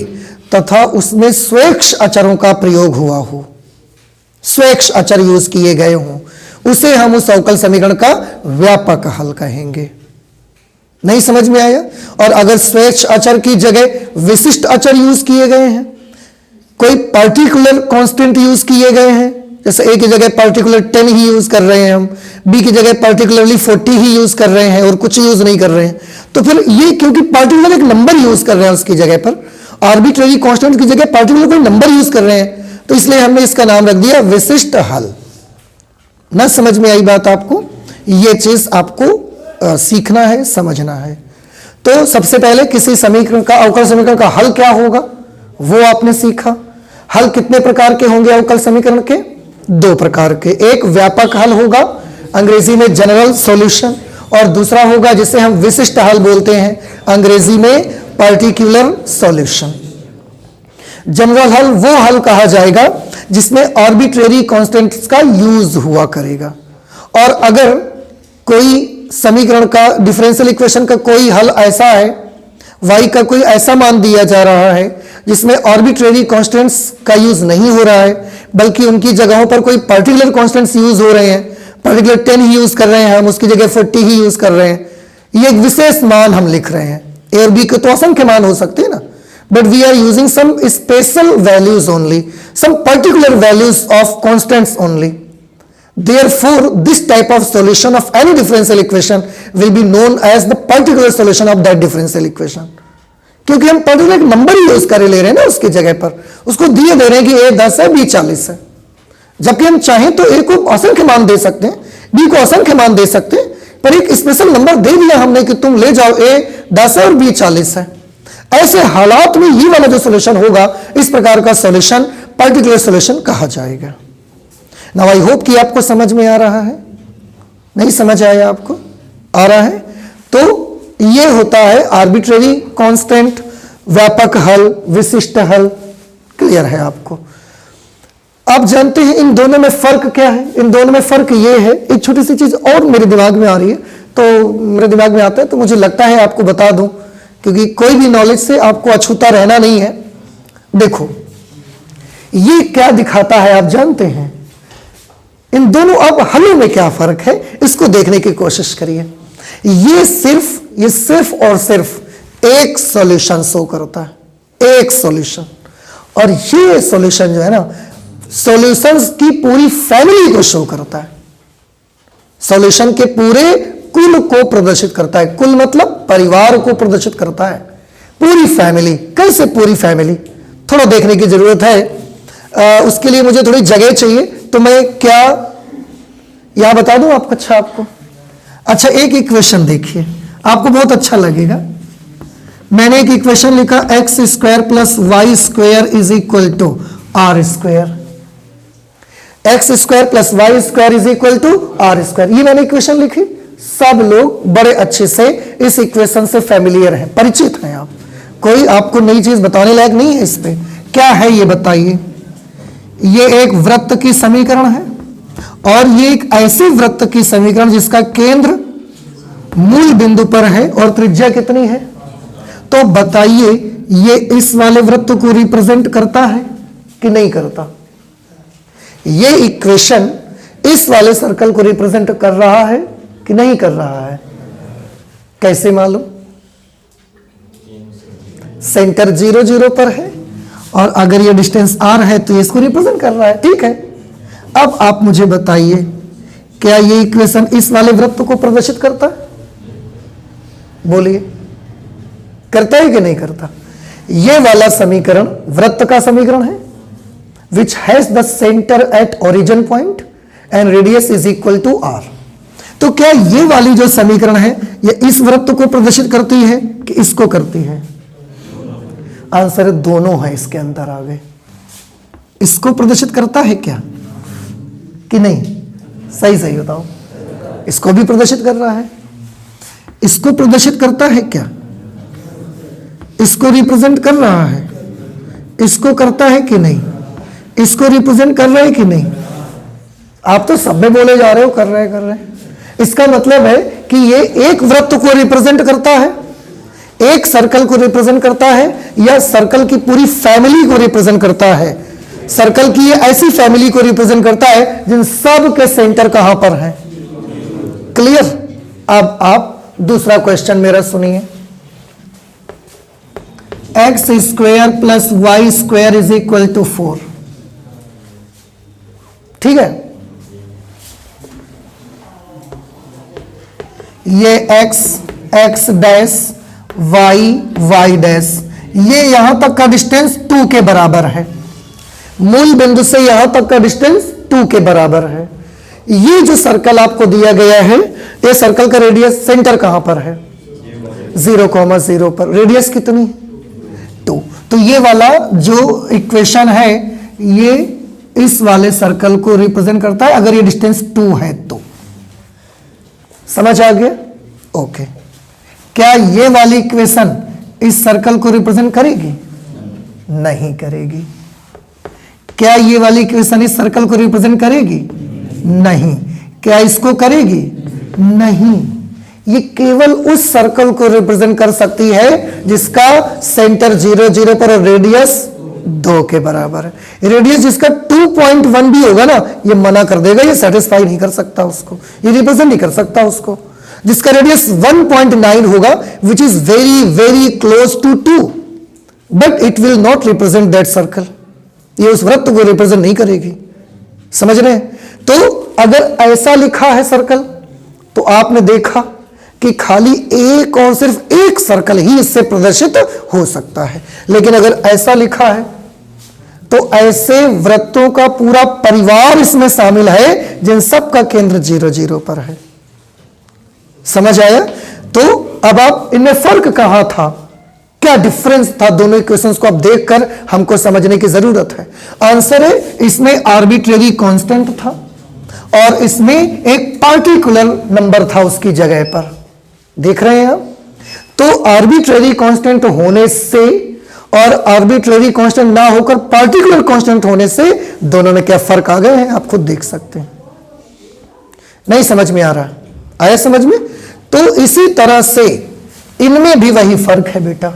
तथा उसमें स्वेच्छ अचरों का प्रयोग हुआ हो, स्वेच्छ अचर यूज किए गए हों, उसे हम उस अवकल समीकरण का व्यापक हल कहेंगे। नहीं समझ में आया? और अगर स्वेच्छ अचर की जगह विशिष्ट अचर यूज किए गए हैं, कोई पर्टिकुलर कांस्टेंट यूज किए गए हैं, जैसे ए की जगह पर्टिकुलर 10 ही यूज कर रहे हैं हम, बी की जगह पर्टिकुलरली 40 ही यूज कर रहे हैं और कुछ यूज नहीं कर रहे हैं, तो फिर ये क्योंकि पर्टिकुलर एक नंबर यूज कर रहे हैं उसकी जगह पर, आर्बिट्रेरी कांस्टेंट की जगह पर्टिकुलर कोई नंबर यूज कर रहे हैं, तो इसलिए हमने इसका नाम रख दिया विशिष्ट हल। ना समझ में आई बात आपको? ये चीज आपको सीखना है, समझना है। तो सबसे पहले किसी समीकरण का, अवकल समीकरण का हल क्या होगा वो आपने सीखा। हल कितने प्रकार के होंगे अवकल समीकरण के? 2 प्रकार के। एक व्यापक हल होगा, अंग्रेजी में जनरल सॉल्यूशन, और दूसरा होगा जिसे हम विशिष्ट हल बोलते हैं, अंग्रेजी में पर्टिकुलर सॉल्यूशन। जनरल हल वो हल कहा जाएगा जिसमें आर्बिट्रेरी कांस्टेंट्स का यूज हुआ करेगा, और अगर कोई समीकरण का, डिफरेंशियल इक्वेशन का कोई हल ऐसा है, y का कोई ऐसा मान दिया जा रहा है जिसमें आर्बिट्रेरी कांस्टेंट्स का यूज नहीं हो रहा है, बल्कि उनकी जगहों पर कोई पर्टिकुलर कांस्टेंट्स यूज हो रहे हैं, पर्टिकुलर 10 ही यूज कर रहे हैं हम, उसकी जगह 40 ही यूज कर रहे हैं, ये एक विशेष मान हम लिख रहे हैं। ए और बी के तो असंख्य मान हो सकते हैं ना, but we are using some special values only, some particular values of constants only. Therefore, this type of solution of any differential equation will be known as the particular solution of that differential equation. क्योंकि हम particular एक number ही use करे ले रहे हैं ना उसकी जगह पर, उसको दिए दे रहे हैं कि a 10 है, b 40 है, जबकि हम चाहें तो a को असंख्य मान दे सकते हैं, b को असंख्य मान दे सकते हैं, पर एक स्पेशल नंबर दे दिया हमने कि तुम ले जाओ, a 10 है और b 40 है। ऐसे हालात में ये वाला जो सॉल्यूशन होगा, इस प्रकार का सॉल्यूशन पर्टिकुलर सॉल्यूशन कहा जाएगा। नाउ आई होप कि आपको समझ में आ रहा है। नहीं समझ आया आपको? आ रहा है? तो ये होता है आर्बिट्रेरी कांस्टेंट, व्यापक हल, विशिष्ट हल। क्लियर है आपको? आप जानते हैं इन दोनों में फर्क क्या है? इन दोनों में फर्क ये है, एक छोटी सी चीज और मेरे दिमाग में आ रही है, तो मेरे दिमाग में आता है तो मुझे लगता है आपको बता दूं, क्योंकि कोई भी नॉलेज से आपको अछूता रहना नहीं है। देखो ये क्या दिखाता है आप जानते हैं? इन दोनों अब हलों में क्या फर्क है इसको देखने की कोशिश करिए। ये सिर्फ और सिर्फ एक सॉल्यूशन शो करता है, एक सॉल्यूशन, और ये सॉल्यूशन जो है ना, सॉल्यूशंस की पूरी फैमिली को शो करता है, सॉल्यूशन के पूरे कुल को प्रदर्शित करता है। कुल मतलब परिवार को प्रदर्शित करता है, पूरी फैमिली। कैसे पूरी फैमिली? थोड़ा देखने की जरूरत है। उसके लिए मुझे थोड़ी जगह चाहिए, तो मैं क्या यहां बता दूं आपको? अच्छा एक इक्वेशन देखिए, आपको बहुत अच्छा लगेगा। मैंने एक इक्वेशन लिखा, x square plus y square is equal to r square. X square plus y square is equal to r square, ये मैंने इक्वेशन लिखी। सब लोग बड़े अच्छे से इस इक्वेशन से फैमिलियर हैं, परिचित हैं आप, कोई आपको नई चीज बताने लायक नहीं है इस पे। क्या है ये बताइए? ये एक वृत्त की समीकरण है, और ये एक ऐसे वृत्त की समीकरण जिसका केंद्र मूल बिंदु पर है और त्रिज्या कितनी है? तो बताइए ये इस वाले वृत्त को रिप्रेजेंट करता है कि नहीं करता? ये इक्वेशन इस वाले सर्कल को रिप्रेजेंट कर रहा है कि नहीं कर रहा है? कैसे मालूम? सेंटर 0 0 पर है, और अगर ये डिस्टेंस r है तो इसको रिप्रेजेंट कर रहा है। ठीक है, अब आप मुझे बताइए, क्या ये इक्वेशन इस वाले वृत्त को प्रदर्शित करता है? बोलिए, करता है कि नहीं करता? ये वाला समीकरण वृत्त का समीकरण है, which has the centre at origin point and radius is equal to r। तो क्या ये वाली जो समीकरण है ये इस वृत्त को प्रदर्शित करती है कि इसको करती है? आंसर दोनों है इसके अंदर आ गए। इसको प्रदर्शित करता है क्या कि नहीं? सही सही बताओ। इसको भी प्रदर्शित कर रहा है। इसको प्रदर्शित करता है क्या? इसको रिप्रेजेंट कर रहा है। इसको करता है कि नहीं? इसको रिप्रेजेंट कर रहे हैं कि नहीं? आप तो सब में बोले जा रहे हो कर रहे हैं। इसका मतलब है कि ये एक वृत्त को रिप्रेजेंट करता है, एक सर्कल को रिप्रेजेंट करता है, या सर्कल की पूरी फैमिली को रिप्रेजेंट करता है। सर्कल की ये ऐसी फैमिली को रिप्रेजेंट करता है जिन सब के सेंटर कहां पर है। क्लियर? अब आप दूसरा क्वेश्चन मेरा सुनिए। X square plus y square is equal to 4। ठीक है, ये x डैश y डैश, ये यहां तक का डिस्टेंस 2 के बराबर है। मूल बिंदु से यहां तक का डिस्टेंस 2 के बराबर है। ये जो सर्कल आपको दिया गया है, ये सर्कल का रेडियस सेंटर कहां पर है? 0,0 पर। रेडियस कितनी? 2। तो ये वाला जो इक्वेशन है ये इस वाले सर्कल को रिप्रेजेंट करता है अगर ये डिस्टेंस 2 है तो। समझ आ गया? ओके। क्या ये वाली इक्वेशन इस सर्कल को रिप्रेजेंट करेगी? नहीं करेगी। क्या ये वाली इक्वेशन इस सर्कल को रिप्रेजेंट करेगी? नहीं। क्या इसको करेगी? नहीं। ये केवल उस सर्कल को रिप्रेजेंट कर सकती है जिसका सेंटर 0, 0 पर और रेडियस 2 के बराबर है। रेडियस जिसका 2.1 भी होगा ना, ये मना कर देगा, ये सेटिस्फाई नहीं कर सकता उसको, ये रिप्रेजेंट नहीं कर सकता उसको। जिसका रेडियस 1.9 होगा, which is very very close to 2, but it will not represent that circle. ये उस वृत्त को रिप्रेजेंट नहीं करेगी। समझ रहे हैं? तो अगर ऐसा लिखा है सर्कल, तो आपने देखा कि खाली एक और सिर्फ एक सर्कल ही इससे प्रदर्शित हो सकता है। लेकिन अगर ऐसा लिखा है तो ऐसे वृत्तों का पूरा परिवार इसमें शामिल है जिन सब का केंद्र 0, 0 पर है। समझ आया? तो अब आप इनमें फर्क कहां था, क्या डिफरेंस था, दोनों इक्वेशंस को आप देखकर हमको समझने की जरूरत है। आंसर है इसमें आर्बिट्रेरी कांस्टेंट था और इसमें एक पार्टिकुलर नंबर था उसकी जगह पर। देख रहे हैं आप? तो आर्बिट्रेरी कांस्टेंट होने से और आर्बिट्रेरी कांस्टेंट ना होकर पार्टिकुलर कांस्टेंट होने से दोनों में क्या फर्क आ गए हैं आप खुद देख सकते हैं। नहीं समझ में आ रहा? आया समझ में? तो इसी तरह से इनमें भी वही फर्क है बेटा।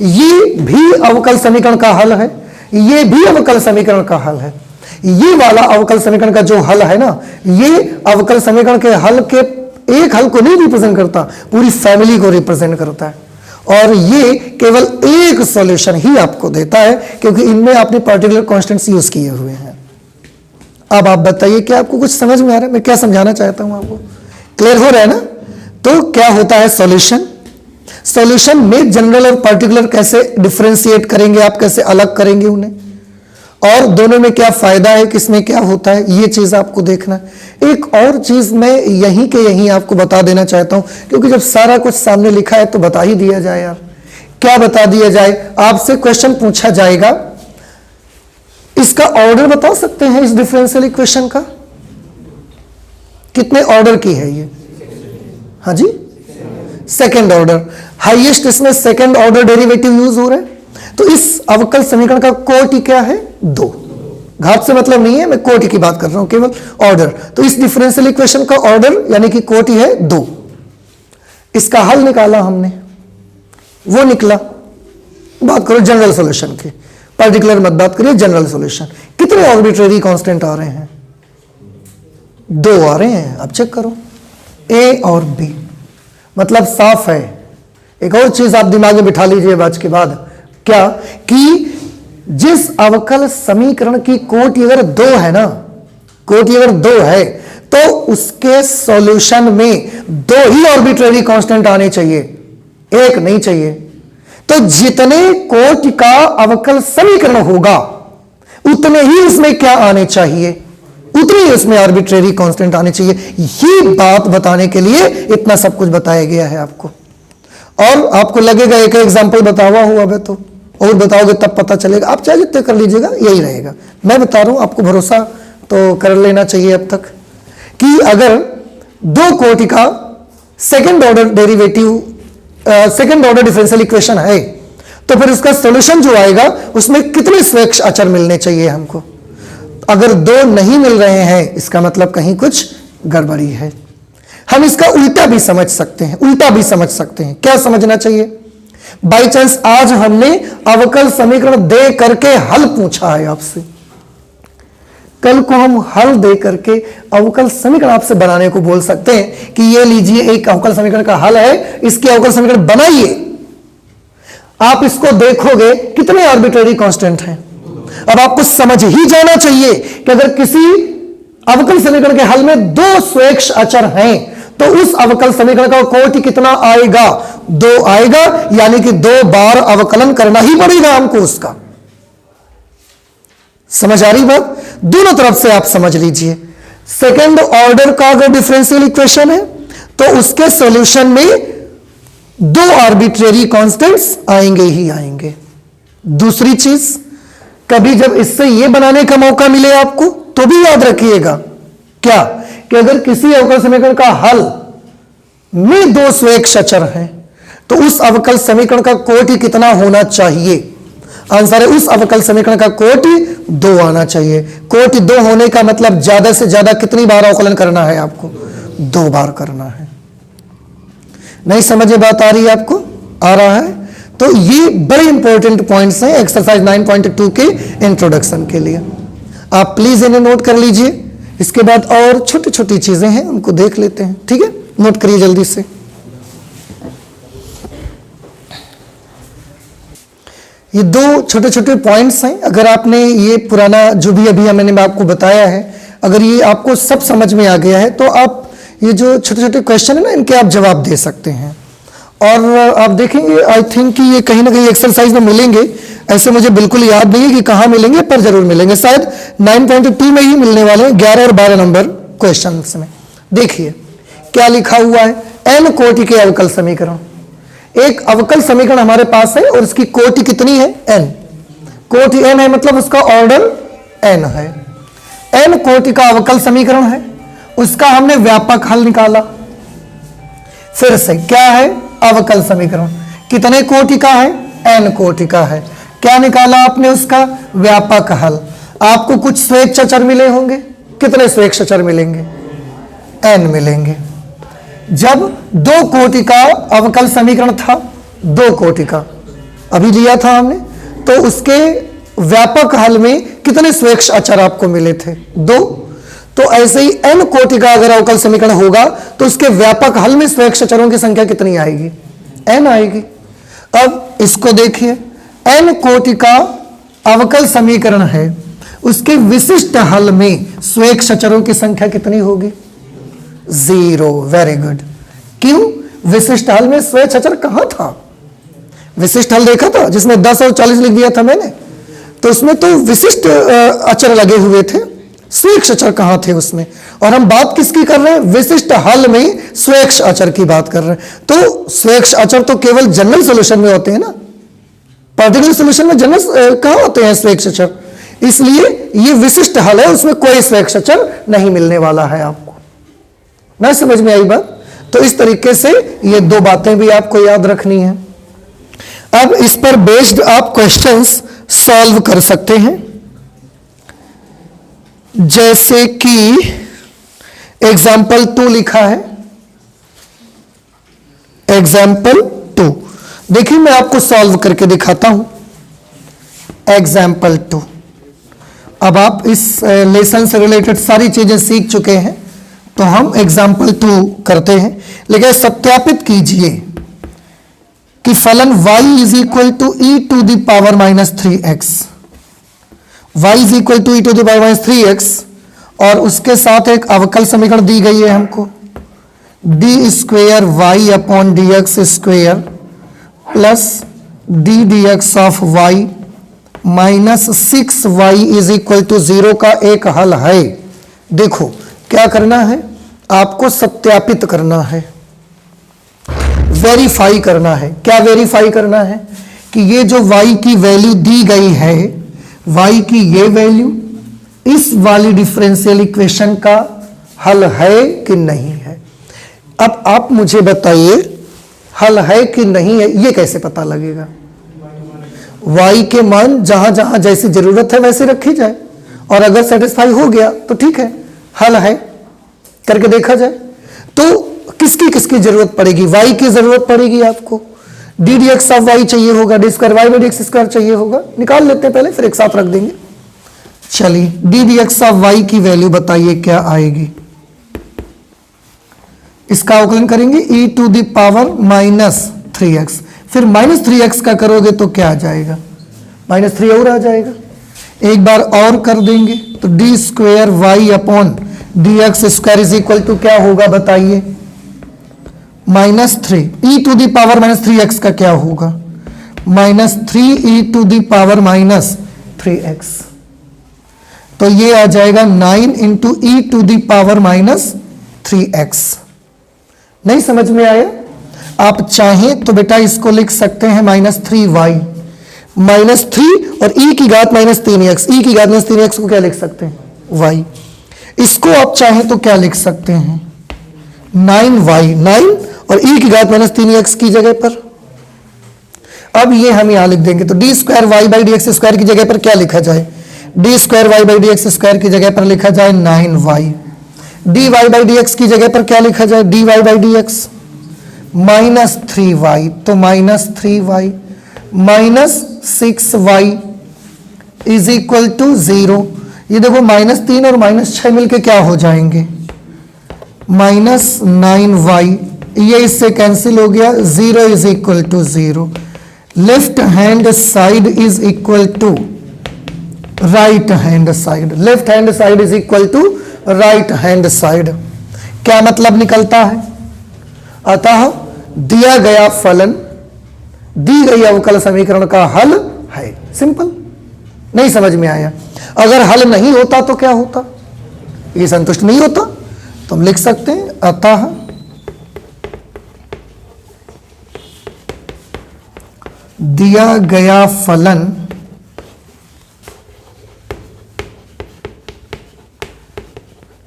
ये भी अवकल समीकरण का हल है, ये भी अवकल समीकरण का हल है। ये वाला अवकल समीकरण का जो हल है ना, ये अवकल समीकरण के हल के एक हल को नहीं रिप्रेजेंट करता, पूरी फैमिली को रिप्रेजेंट करता है। और ये केवल एक सॉल्यूशन ही आपको देता है क्योंकि इनमें आपने पार्टिकुलर कांस्टेंट्स यूज किए हुए हैं। अब आप बताइए कि आपको कुछ समझ में आ रहा है मैं क्या समझाना चाहता हूं आपको? क्लियर हो रहा है ना? तो क्या होता है सॉल्यूशन? सॉल्यूशन में जनरल और पार्टिकुलर कैसे डिफरेंशिएट करेंगे आप, कैसे अलग करेंगे उन्हें, और दोनों में क्या फायदा है, किसमें क्या होता है, ये चीज आपको देखना है। एक और चीज मैं यहीं के यहीं आपको बता देना चाहता हूं क्योंकि जब सारा कुछ सामने लिखा है तो बता ही दिया जाए यार। क्या बता दिया जाए? आपसे क्वेश्चन पूछा जाएगा, इसका ऑर्डर बता सकते हैं इस डिफरेंशियल इक्वेशन का? कितने ऑर्डर की है ये? हाँ जी, सेकेंड ऑर्डर। हाईएस्ट इसमें सेकेंड ऑर्डर डेरिवेटिव यूज हो रहा है। तो इस अवकल समीकरण का कोटि क्या है? 2। घात से मतलब नहीं है, मैं कोटि की बात कर रहा हूं, केवल ऑर्डर। तो इस डिफरेंशियल इक्वेशन का ऑर्डर यानी कि कोटि है 2। इसका हल निकाला हमने, वो निकला। बात करो जनरल सॉल्यूशन की, पर्टिकुलर मत बात करिए, जनरल सॉल्यूशन। कितने आर्बिट्रेरी कांस्टेंट आ रहे हैं? 2 आ रहे हैं। अब चेक करो ए और बी, मतलब साफ है। एक और चीज आप दिमाग में बिठा लीजिए आज के बाद, क्या कि जिस अवकल समीकरण की कोटि अगर 2 है ना, कोटि अगर 2 है तो उसके सॉल्यूशन में 2 ही आर्बिट्रेरी कांस्टेंट आने चाहिए, एक नहीं चाहिए। तो जितने कोटि का अवकल समीकरण होगा उतने ही उसमें क्या आने चाहिए? उतने ही उसमें आर्बिट्रेरी कांस्टेंट आने चाहिए। ये बात बताने के लिए इतना सब कुछ बताया गया है आपको। और आपको लगेगा एक एग्जांपल बतावा हुआ है तो और बताओगे तब पता चलेगा। आप चाहे जितने कर लीजिएगा यही रहेगा। मैं बता रहा हूं, आपको भरोसा तो कर लेना चाहिए अब तक कि अगर 2 कोटि का second order derivative, second order differential equation है तो फिर उसका सॉल्यूशन जो आएगा उसमें कितने स्वेच्छ अचर मिलने चाहिए हमको? अगर 2 नहीं मिल रहे हैं इसका मतलब कहीं कुछ गड़बड़ी है। हम इसका उल्टा भी समझ सकते हैं, उल्टा भी समझ सकते हैं। क्या समझना चाहिए? बाई चांस आज हमने अवकल समीकरण दे करके हल पूछा है आपसे, कल को हम हल दे करके अवकल समीकरण आपसे बनाने को बोल सकते हैं कि ये लीजिए एक अवकल समीकरण का हल है, इसके अवकल समीकरण बनाइए। आप इसको देखोगे कितने आर्बिट्रेरी कांस्टेंट हैं। अब आपको समझ ही जाना चाहिए कि अगर किसी अवकल समीकरण के हल में 2 स्वेच्छ अचर हैं तो उस अवकल समीकरण का कोटि कितना आएगा? 2 आएगा, यानी कि 2 बार अवकलन करना ही पड़ेगा हमको उसका। समझ आ रही बात? दोनों तरफ से आप समझ लीजिए। सेकेंड ऑर्डर का अगर डिफरेंशियल इक्वेशन है तो उसके सॉल्यूशन में 2 आर्बिट्रेरी कांस्टेंट्स आएंगे ही आएंगे। दूसरी चीज, कभी जब इससे यह बनाने का मौका मिले आपको तो भी याद रखिएगा क्या कि अगर किसी अवकल समीकरण का हल में 2 स्वेच्छ अचर हैं तो उस अवकल समीकरण का कोटि कितना होना चाहिए? आंसर है उस अवकल समीकरण का कोटि 2 आना चाहिए। कोटि 2 होने का मतलब ज्यादा से ज्यादा कितनी बार अवकलन करना है आपको? 2 बार करना है। नहीं समझे बात आ रही है आपको? आ रहा है? तो ये बड़े इंपॉर्टेंट पॉइंट्स हैं एक्सरसाइज 9.2 के इंट्रोडक्शन के लिए। आप प्लीज इन्हें नोट कर लीजिए। इसके बाद और छोटी छोटी चीजें हैं उनको देख लेते हैं, ठीक है? नोट करिए जल्दी से। ये 2 छोटे छोटे पॉइंट्स हैं। अगर आपने ये पुराना जो भी अभी मैंने आपको बताया है, अगर ये आपको सब समझ में आ गया है तो आप ये जो छोटे छोटे क्वेश्चन है ना इनके आप जवाब दे सकते हैं। और आप देखेंगे आई थिंक कि ये कहीं ना कहीं एक्सरसाइज में मिलेंगे। ऐसे मुझे बिल्कुल याद नहीं है कि कहाँ मिलेंगे, पर जरूर मिलेंगे। शायद 9.2 में ही मिलने वाले हैं, 11 और 12 नंबर क्वेश्चन में। देखिए क्या लिखा हुआ है, n कोटि के अवकल समीकरण। एक अवकल समीकरण हमारे पास है और इसकी कोटि कितनी है? n। कोटि n है मतलब उसका ऑर्डर n है। n कोटि का अवकल समीकरण है, उसका हमने व्यापक हल निकाला। फिर से क्या है? अवकल समीकरण कितने कोटि का है? n कोटि का है। क्या निकाला आपने? उसका व्यापक हल। आपको कुछ स्वेच्छ अचर मिले होंगे। कितने स्वेच्छ अचर मिलेंगे? n मिलेंगे। जब 2 कोटि का अवकल समीकरण था, 2 कोटि का अभी लिया था हमने, तो उसके व्यापक हल में कितने स्वेच्छ अचर आपको मिले थे? 2। तो ऐसे ही n कोटि का अगर अवकल समीकरण होगा तो उसके व्यापक हल में स्वेच्छ अचरों की संख्या कितनी आएगी? n आएगी। अब इसको देखिए, n कोटि का अवकल समीकरण है, उसके विशिष्ट हल में स्वेच्छ अचरों की संख्या कितनी होगी? 0। Very good. क्यों? विशिष्ट हल में स्वेच्छ अचर कहां था? विशिष्ट हल देखा था जिसमें 10 और 40 लिख दिया था मैंने, तो उसमें तो विशिष्ट अचर लगे हुए थे, स्वेच्छ अचर कहां थे उसमें? और हम बात किसकी कर रहे हैं? विशिष्ट हल में स्वेच्छ अचर की बात कर रहे हैं। तो स्वेच्छ अचर तो केवल जनरल सॉल्यूशन में होते हैं ना, पर्टिकुलर सॉल्यूशन में जनरल कहां होते हैं स्वेच्छ अचर? इसलिए ये विशिष्ट हल है, उसमें कोई स्वेच्छ अचर नहीं मिलने वाला है आपको। ना समझ में आई बात? तो इस तरीके से ये 2 बातें भी आपको याद रखनी है। अब इस पर बेस्ड आप क्वेश्चंस सॉल्व कर सकते हैं, जैसे कि एग्जाम्पल 2 लिखा है। एग्जाम्पल 2 देखिए, मैं आपको सॉल्व करके दिखाता हूं। एग्जाम्पल 2। अब आप इस लेसन से रिलेटेड सारी चीजें सीख चुके हैं, तो हम एग्जाम्पल 2 करते हैं। लेकिन सत्यापित कीजिए कि फलन y is equal to e to the power -3x, y is equal to e to the power -3x, और उसके साथ एक अवकल समीकरण दी गई है हमको, d square y upon d x square plus d d x of y minus 6y is equal to 0 का एक हल है। देखो क्या करना है, आपको सत्यापित करना है, वेरीफाई करना है। क्या वेरीफाई करना है? कि ये जो y की वैल्यू दी गई है, y की ये वैल्यू इस वाली डिफरेंशियल इक्वेशन का हल है कि नहीं है। अब आप मुझे बताइए, हल है कि नहीं है ये कैसे पता लगेगा? y के मान जहां जहां जैसी जरूरत है वैसे रखी जाए। और अगर सेटिस्फाई हो गया तो ठीक है, हल है, करके देखा जाए। तो किसकी किसकी जरूरत पड़ेगी? y की जरूरत पड़ेगी आपको, d d x of y चाहिए होगा, d square Y by D x square चाहिए होगा। निकाल लेते हैं पहले, फिर एक साथ रख देंगे। चलिए, d d x of y की वैल्यू बताइए क्या आएगी। इसका अवकलन करेंगे e to the power -3x, फिर -3x का करोगे तो क्या आ जाएगा? -3 और आ जाएगा। एक बार और कर देंगे तो d square y upon d x square is equal to क्या होगा बताइए? -3 e to the power -3x का क्या होगा? -3 e to the power -3x, तो ये आ जाएगा 9 into e to the power -3x। नहीं समझ में आया? आप चाहें तो बेटा इसको लिख सकते हैं -3y, -3 और e की घात -3x, e की घात -3x को क्या लिख सकते हैं? y। इसको आप चाहें तो क्या लिख सकते हैं? 9y, 9 और e की घात -3x की जगह पर। अब ये हम यहां लिख देंगे, तो d square Y by D x square की जगह पर क्या लिखा जाए? D square Y by D x square की जगह पर लिखा जाए 9y। D y by D x की जगह पर क्या लिखा जाए? D y by D x -3y, तो -3y -6y is equal to 0। ये देखो -3 और -6 मिलके क्या हो जाएंगे? -9y, ये इससे कैंसिल हो गया, 0 is equal to 0। Left hand side is equal to right hand side, left hand side is equal to right hand side. क्या मतलब निकलता है? अतः दिया गया फलन दी गई अवकल समीकरण का हल है। सिंपल। नहीं समझ में आया? अगर हल नहीं होता तो क्या होता? ये संतुष्ट नहीं होता तो हम लिख सकते हैं अतः दिया गया फलन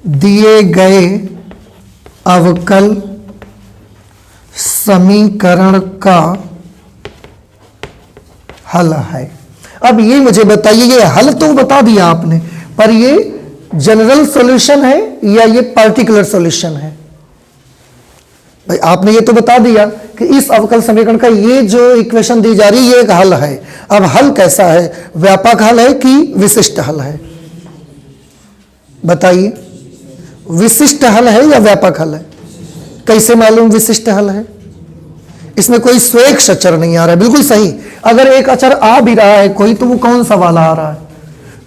दिए गए अवकल समीकरण का हल है। अब ये मुझे बताइए, ये हल तो बता दिया आपने, पर ये जनरल सॉल्यूशन है या ये पार्टिकुलर सॉल्यूशन है? भाई आपने ये तो बता दिया कि इस अवकल समीकरण का ये जो इक्वेशन दी जा रही है ये एक हल है। अब हल कैसा है? व्यापक हल है कि विशिष्ट हल है? बताइए, विशिष्ट हल है या व्यापक हल है? कैसे मालूम विशिष्ट हल है? इसमें कोई स्वेच्छ अचर नहीं आ रहा है। बिल्कुल सही। अगर एक अचर आ भी रहा है कोई, तो वो कौन सा वाला आ रहा है?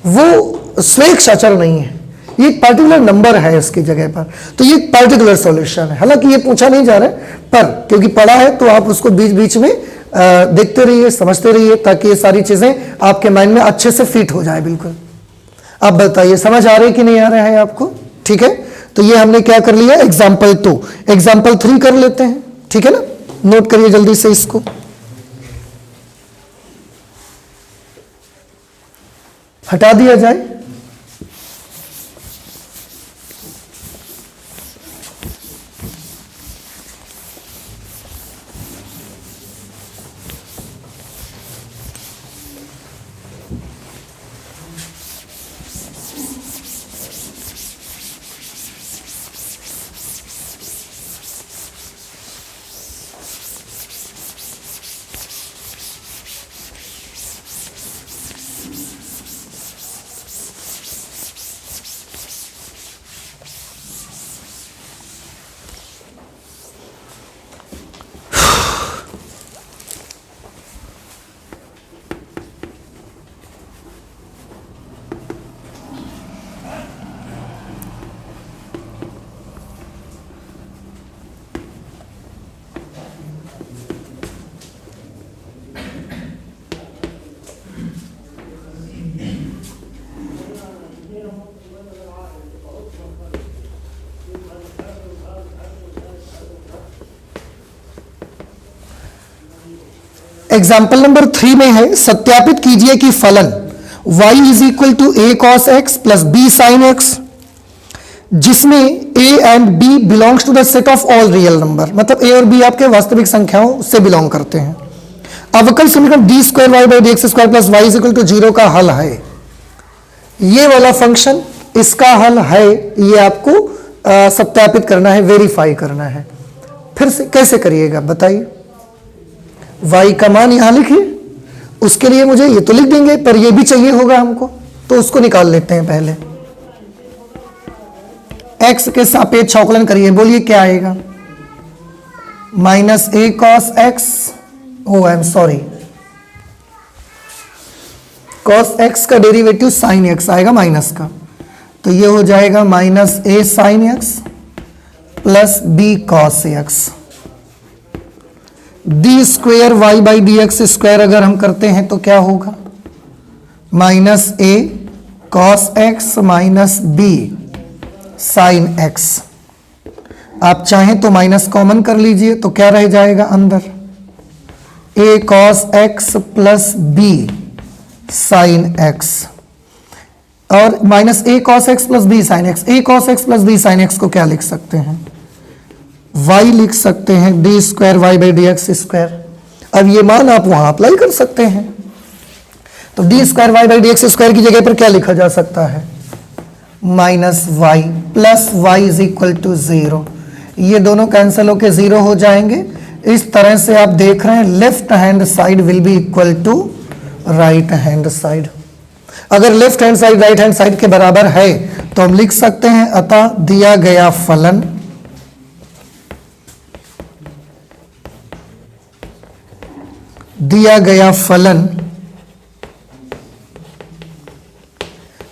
वो स्वेच्छ अचर नहीं है, ये पर्टिकुलर नंबर है इसकी जगह पर, तो ये पर्टिकुलर सॉल्यूशन है। हालांकि ये पूछा नहीं जा रहा है, पर क्योंकि पढ़ा है तो आप उसको बीच बीच में देखते रहिए, समझते रहिए, ताकि ये सारी चीजें आपके माइंड में अच्छे से फिट हो जाए। बिल्कुल। अब बताइए समझ आ रही है कि नहीं आ रहा है आपको? ठीक है, तो ये हमने क्या कर लिया? एग्जाम्पल 2। एग्जाम्पल 3 कर लेते हैं, ठीक है ना? नोट करिए जल्दी से इसको। हटा दिया जाए। एग्जाम्पल नंबर 3 में है, सत्यापित कीजिए कि फलन y is equal to a cos x plus b sin x, जिसमें a and b belongs to the set of all real number, मतलब a और b आपके वास्तविक संख्याओं से बिलोंग करते हैं। अवकल समीकरण d square Y by D x square plus y is equal to 0 का हल है। ये वाला फंक्शन इसका हल है, ये आपको सत्यापित करना है, वेरीफाई करना है। फिर से कैसे करिएगा बताइए। y का मान यहां लिखिए, उसके लिए मुझे ये तो लिख देंगे, पर ये भी चाहिए होगा हमको, तो उसको निकाल लेते हैं पहले। x के सापेक्ष अवकलन करिए, बोलिए क्या आएगा। Minus A cos X, oh I am sorry, cos X का डेरिवेटिव साइन एक्स आएगा माइनस का, तो ये हो जाएगा minus A sine x plus B cos X. D square Y by D x square अगर हम करते हैं तो क्या होगा, minus A cos X minus B sine X. आप चाहें तो माइनस कॉमन कर लीजिए, तो क्या रह जाएगा अंदर, A cos X plus B sine X, और minus A cos X plus B sine X. A cos X plus B sine X को क्या लिख सकते हैं, y लिख सकते हैं D square Y by D x square. अब ये मान आप वहां अप्लाई कर सकते हैं, तो d square Y by D x square की जगह पर क्या लिखा जा सकता है, minus y plus y is equal to 0। ये दोनों कैंसिल होके 0 हो जाएंगे। इस तरह से आप देख रहे हैं left hand side will be equal to right hand side. अगर left hand side right hand side के बराबर है तो हम लिख सकते हैं अतः दिया गया फलन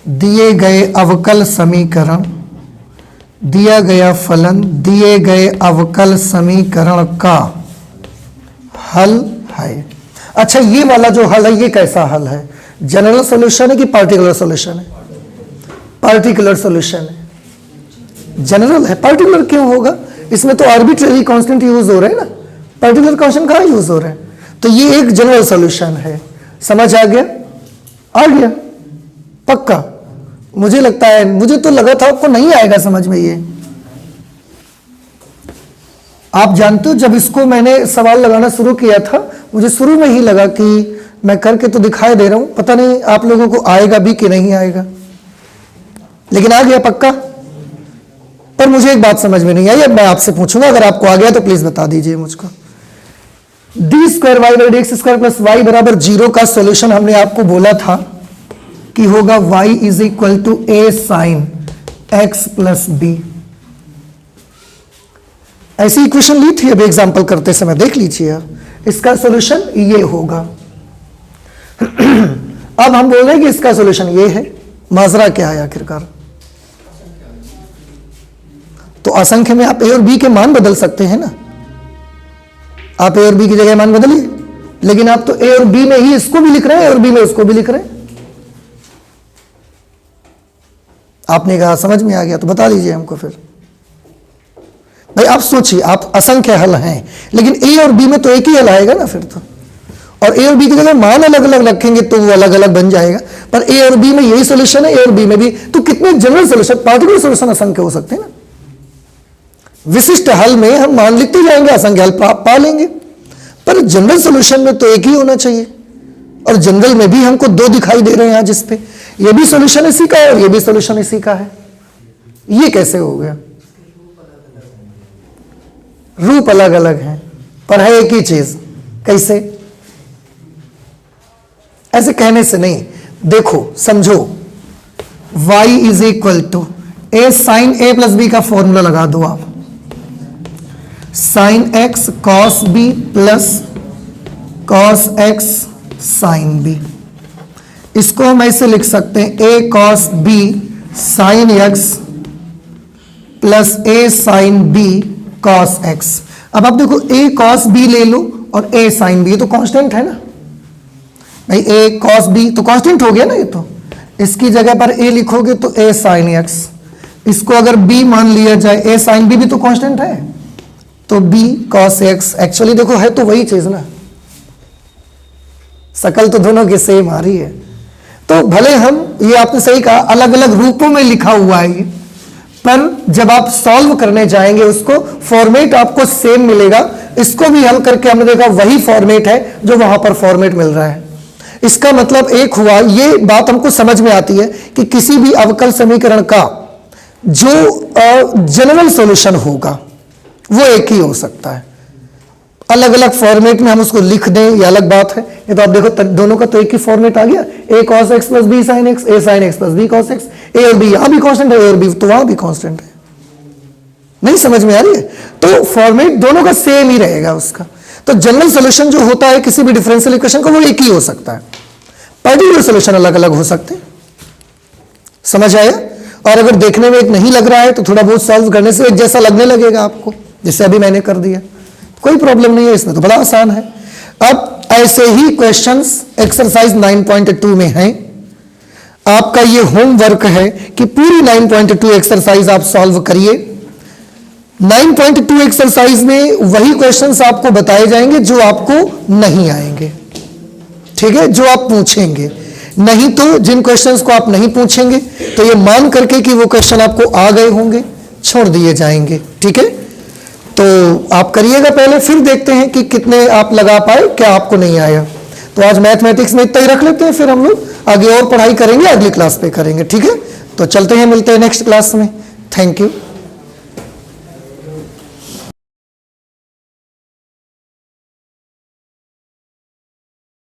दिए गए अवकल समीकरण, दिया गया फलन दिए गए अवकल समीकरण का हल है। अच्छा, ये वाला जो हल है ये कैसा हल है, जनरल सॉल्यूशन है कि पार्टिकुलर सॉल्यूशन है, पार्टिकुलर सॉल्यूशन है। जनरल है, पार्टिकुलर क्यों होगा, इसमें तो आर्बिट्रेरी कांस्टेंट यूज हो रहे हैं ना, पार्टिकुलर कांस्टेंट कहाँ यूज हो रहे हैं, तो ये एक जनरल सॉल्यूशन है। समझ आ गया, आ गया पक्का। मुझे लगता है, मुझे तो लगा था आपको नहीं आएगा समझ में ये। आप जानते हो जब इसको मैंने सवाल लगाना शुरू किया था, मुझे शुरू में ही लगा कि मैं करके तो दिखाई दे रहा हूं, पता नहीं आप लोगों को आएगा भी कि नहीं आएगा, लेकिन आ गया पक्का। पर मुझे एक बात समझ में नहीं आई, अब मैं आपसे पूछूंगा, अगर आपको आ गया तो प्लीज बता दीजिए मुझको। D square Y by D x square plus y बराबर 0 का सॉल्यूशन हमने आपको बोला था कि होगा y is equal to A sine x plus b. ऐसी इक्वेशन ली थी, अब एग्जांपल करते समय देख लीजिए आप, इसका सॉल्यूशन ये होगा। अब हम बोल रहे हैं कि इसका सॉल्यूशन ये है, माजरा क्या है आखिरकार, तो असंख्य में आप ए और बी के मान बदल सकते हैं ना, आप ए और बी की जगह मान बदलिए, लेकिन आप तो ए और बी में ही इसको भी लिख रहे हैं और बी में उसको भी लिख रहे हैं। आपने कहा समझ में आ गया तो बता दीजिए हमको फिर। भाई आप सोचिए, आप असंख्य हल हैं, लेकिन ए और बी में तो एक ही हल आएगा ना फिर तो, और ए और बी की जगह मान अलग अलग रखेंगे तो वो अलग अलग बन जाएगा, पर ए और बी में यही सॉल्यूशन है, ए और बी में भी, तो कितने जनरल सॉल्यूशन, पार्टिकुलर सॉल्यूशन असंख्य हो सकते हैं ना। विशिष्ट हल में हम मान लिखते जाएंगे, असंख्य हल पा लेंगे, पर जनरल सॉल्यूशन में तो एक ही होना चाहिए, और जनरल में भी हमको 2 दिखाई दे रहे हैं यहाँ, जिसपे ये भी सॉल्यूशन इसी का है और ये भी सॉल्यूशन इसी का है। ये कैसे हो गया, रूप अलग अलग हैं पर है एक ही चीज, कैसे, ऐसे कहने से नहीं, देखो समझो, y is equal to A sine A plus B का फॉर्मूला लगा दो आप, sine X cos B plus cos X sine B. इसको हम ऐसे लिख सकते हैं A cos B sine x plus A sine B cos X. अब आप देखो, ए कॉस बी ले लो और ए साइन बी, ये तो कांस्टेंट है ना भाई, ए कॉस बी तो कांस्टेंट हो गया ना, ये तो इसकी जगह पर ए लिखोगे तो ए साइन एक्स, इसको अगर बी मान लिया जाए, ए साइन बी भी तो कांस्टेंट है, तो बी कॉस एक्स। एक्चुअली देखो है तो वही चीज ना, शकल तो दोनों की सेम आ रही है, तो भले हम, ये आपने सही कहा, अलग अलग रूपों में लिखा हुआ है ये, पर जब आप सॉल्व करने जाएंगे उसको फॉर्मेट आपको सेम मिलेगा। इसको भी हल करके हमने देखा वही फॉर्मेट है जो वहां पर फॉर्मेट मिल रहा है। इसका मतलब एक हुआ, ये बात हमको समझ में आती है कि किसी भी अवकल समीकरण का जो जनरल सॉल्यूशन होगा वो एक ही हो सकता है। अलग अलग फॉर्मेट में हम उसको लिख दें ये अलग बात है। ये तो आप देखो दोनों का तो एक ही फॉर्मेट आ गया, a cos x plus b sin x, a sin x plus b cos x। a और b यहां भी कांस्टेंट है, a और b तो वहां भी कांस्टेंट है। नहीं समझ में आ रही है? तो फॉर्मेट दोनों का सेम ही रहेगा उसका। तो जनरल सॉल्यूशन जो होता है किसी भी डिफरेंशियल इक्वेशन का वो एक ही हो सकता है, पर्टिकुलर सॉल्यूशन अलग अलग हो सकते हैं। समझ आया? और अगर देखने में एक नहीं लग रहा है तो थोड़ा बहुत सॉल्व करने से एक जैसा लगने लगेगा आपको, जैसे अभी मैंने कर दिया, कोई प्रॉब्लम नहीं है इसमें, तो बड़ा आसान है। अब ऐसे ही क्वेश्चंस एक्सरसाइज 9.2 में हैं। आपका ये होमवर्क है कि पूरी 9.2 एक्सरसाइज आप सॉल्व करिए। 9.2 एक्सरसाइज में वही क्वेश्चंस आपको बताए जाएंगे जो आपको नहीं आएंगे, ठीक है, जो आप पूछेंगे। नहीं तो जिन क्वेश्चंस को आप नहीं पूछेंगे तो ये मान करके कि वो क्वेश्चन आपको आ गए होंगे छोड़ दिए जाएंगे, ठीक है। तो आप करिएगा पहले, फिर देखते हैं कि कितने आप लगा पाए, क्या आपको नहीं आया। तो आज मैथमेटिक्स में इतना ही रख लेते हैं, फिर हम लोग आगे और पढ़ाई करेंगे, अगली क्लास पे करेंगे, ठीक है। तो चलते हैं, मिलते हैं नेक्स्ट क्लास में। Thank you.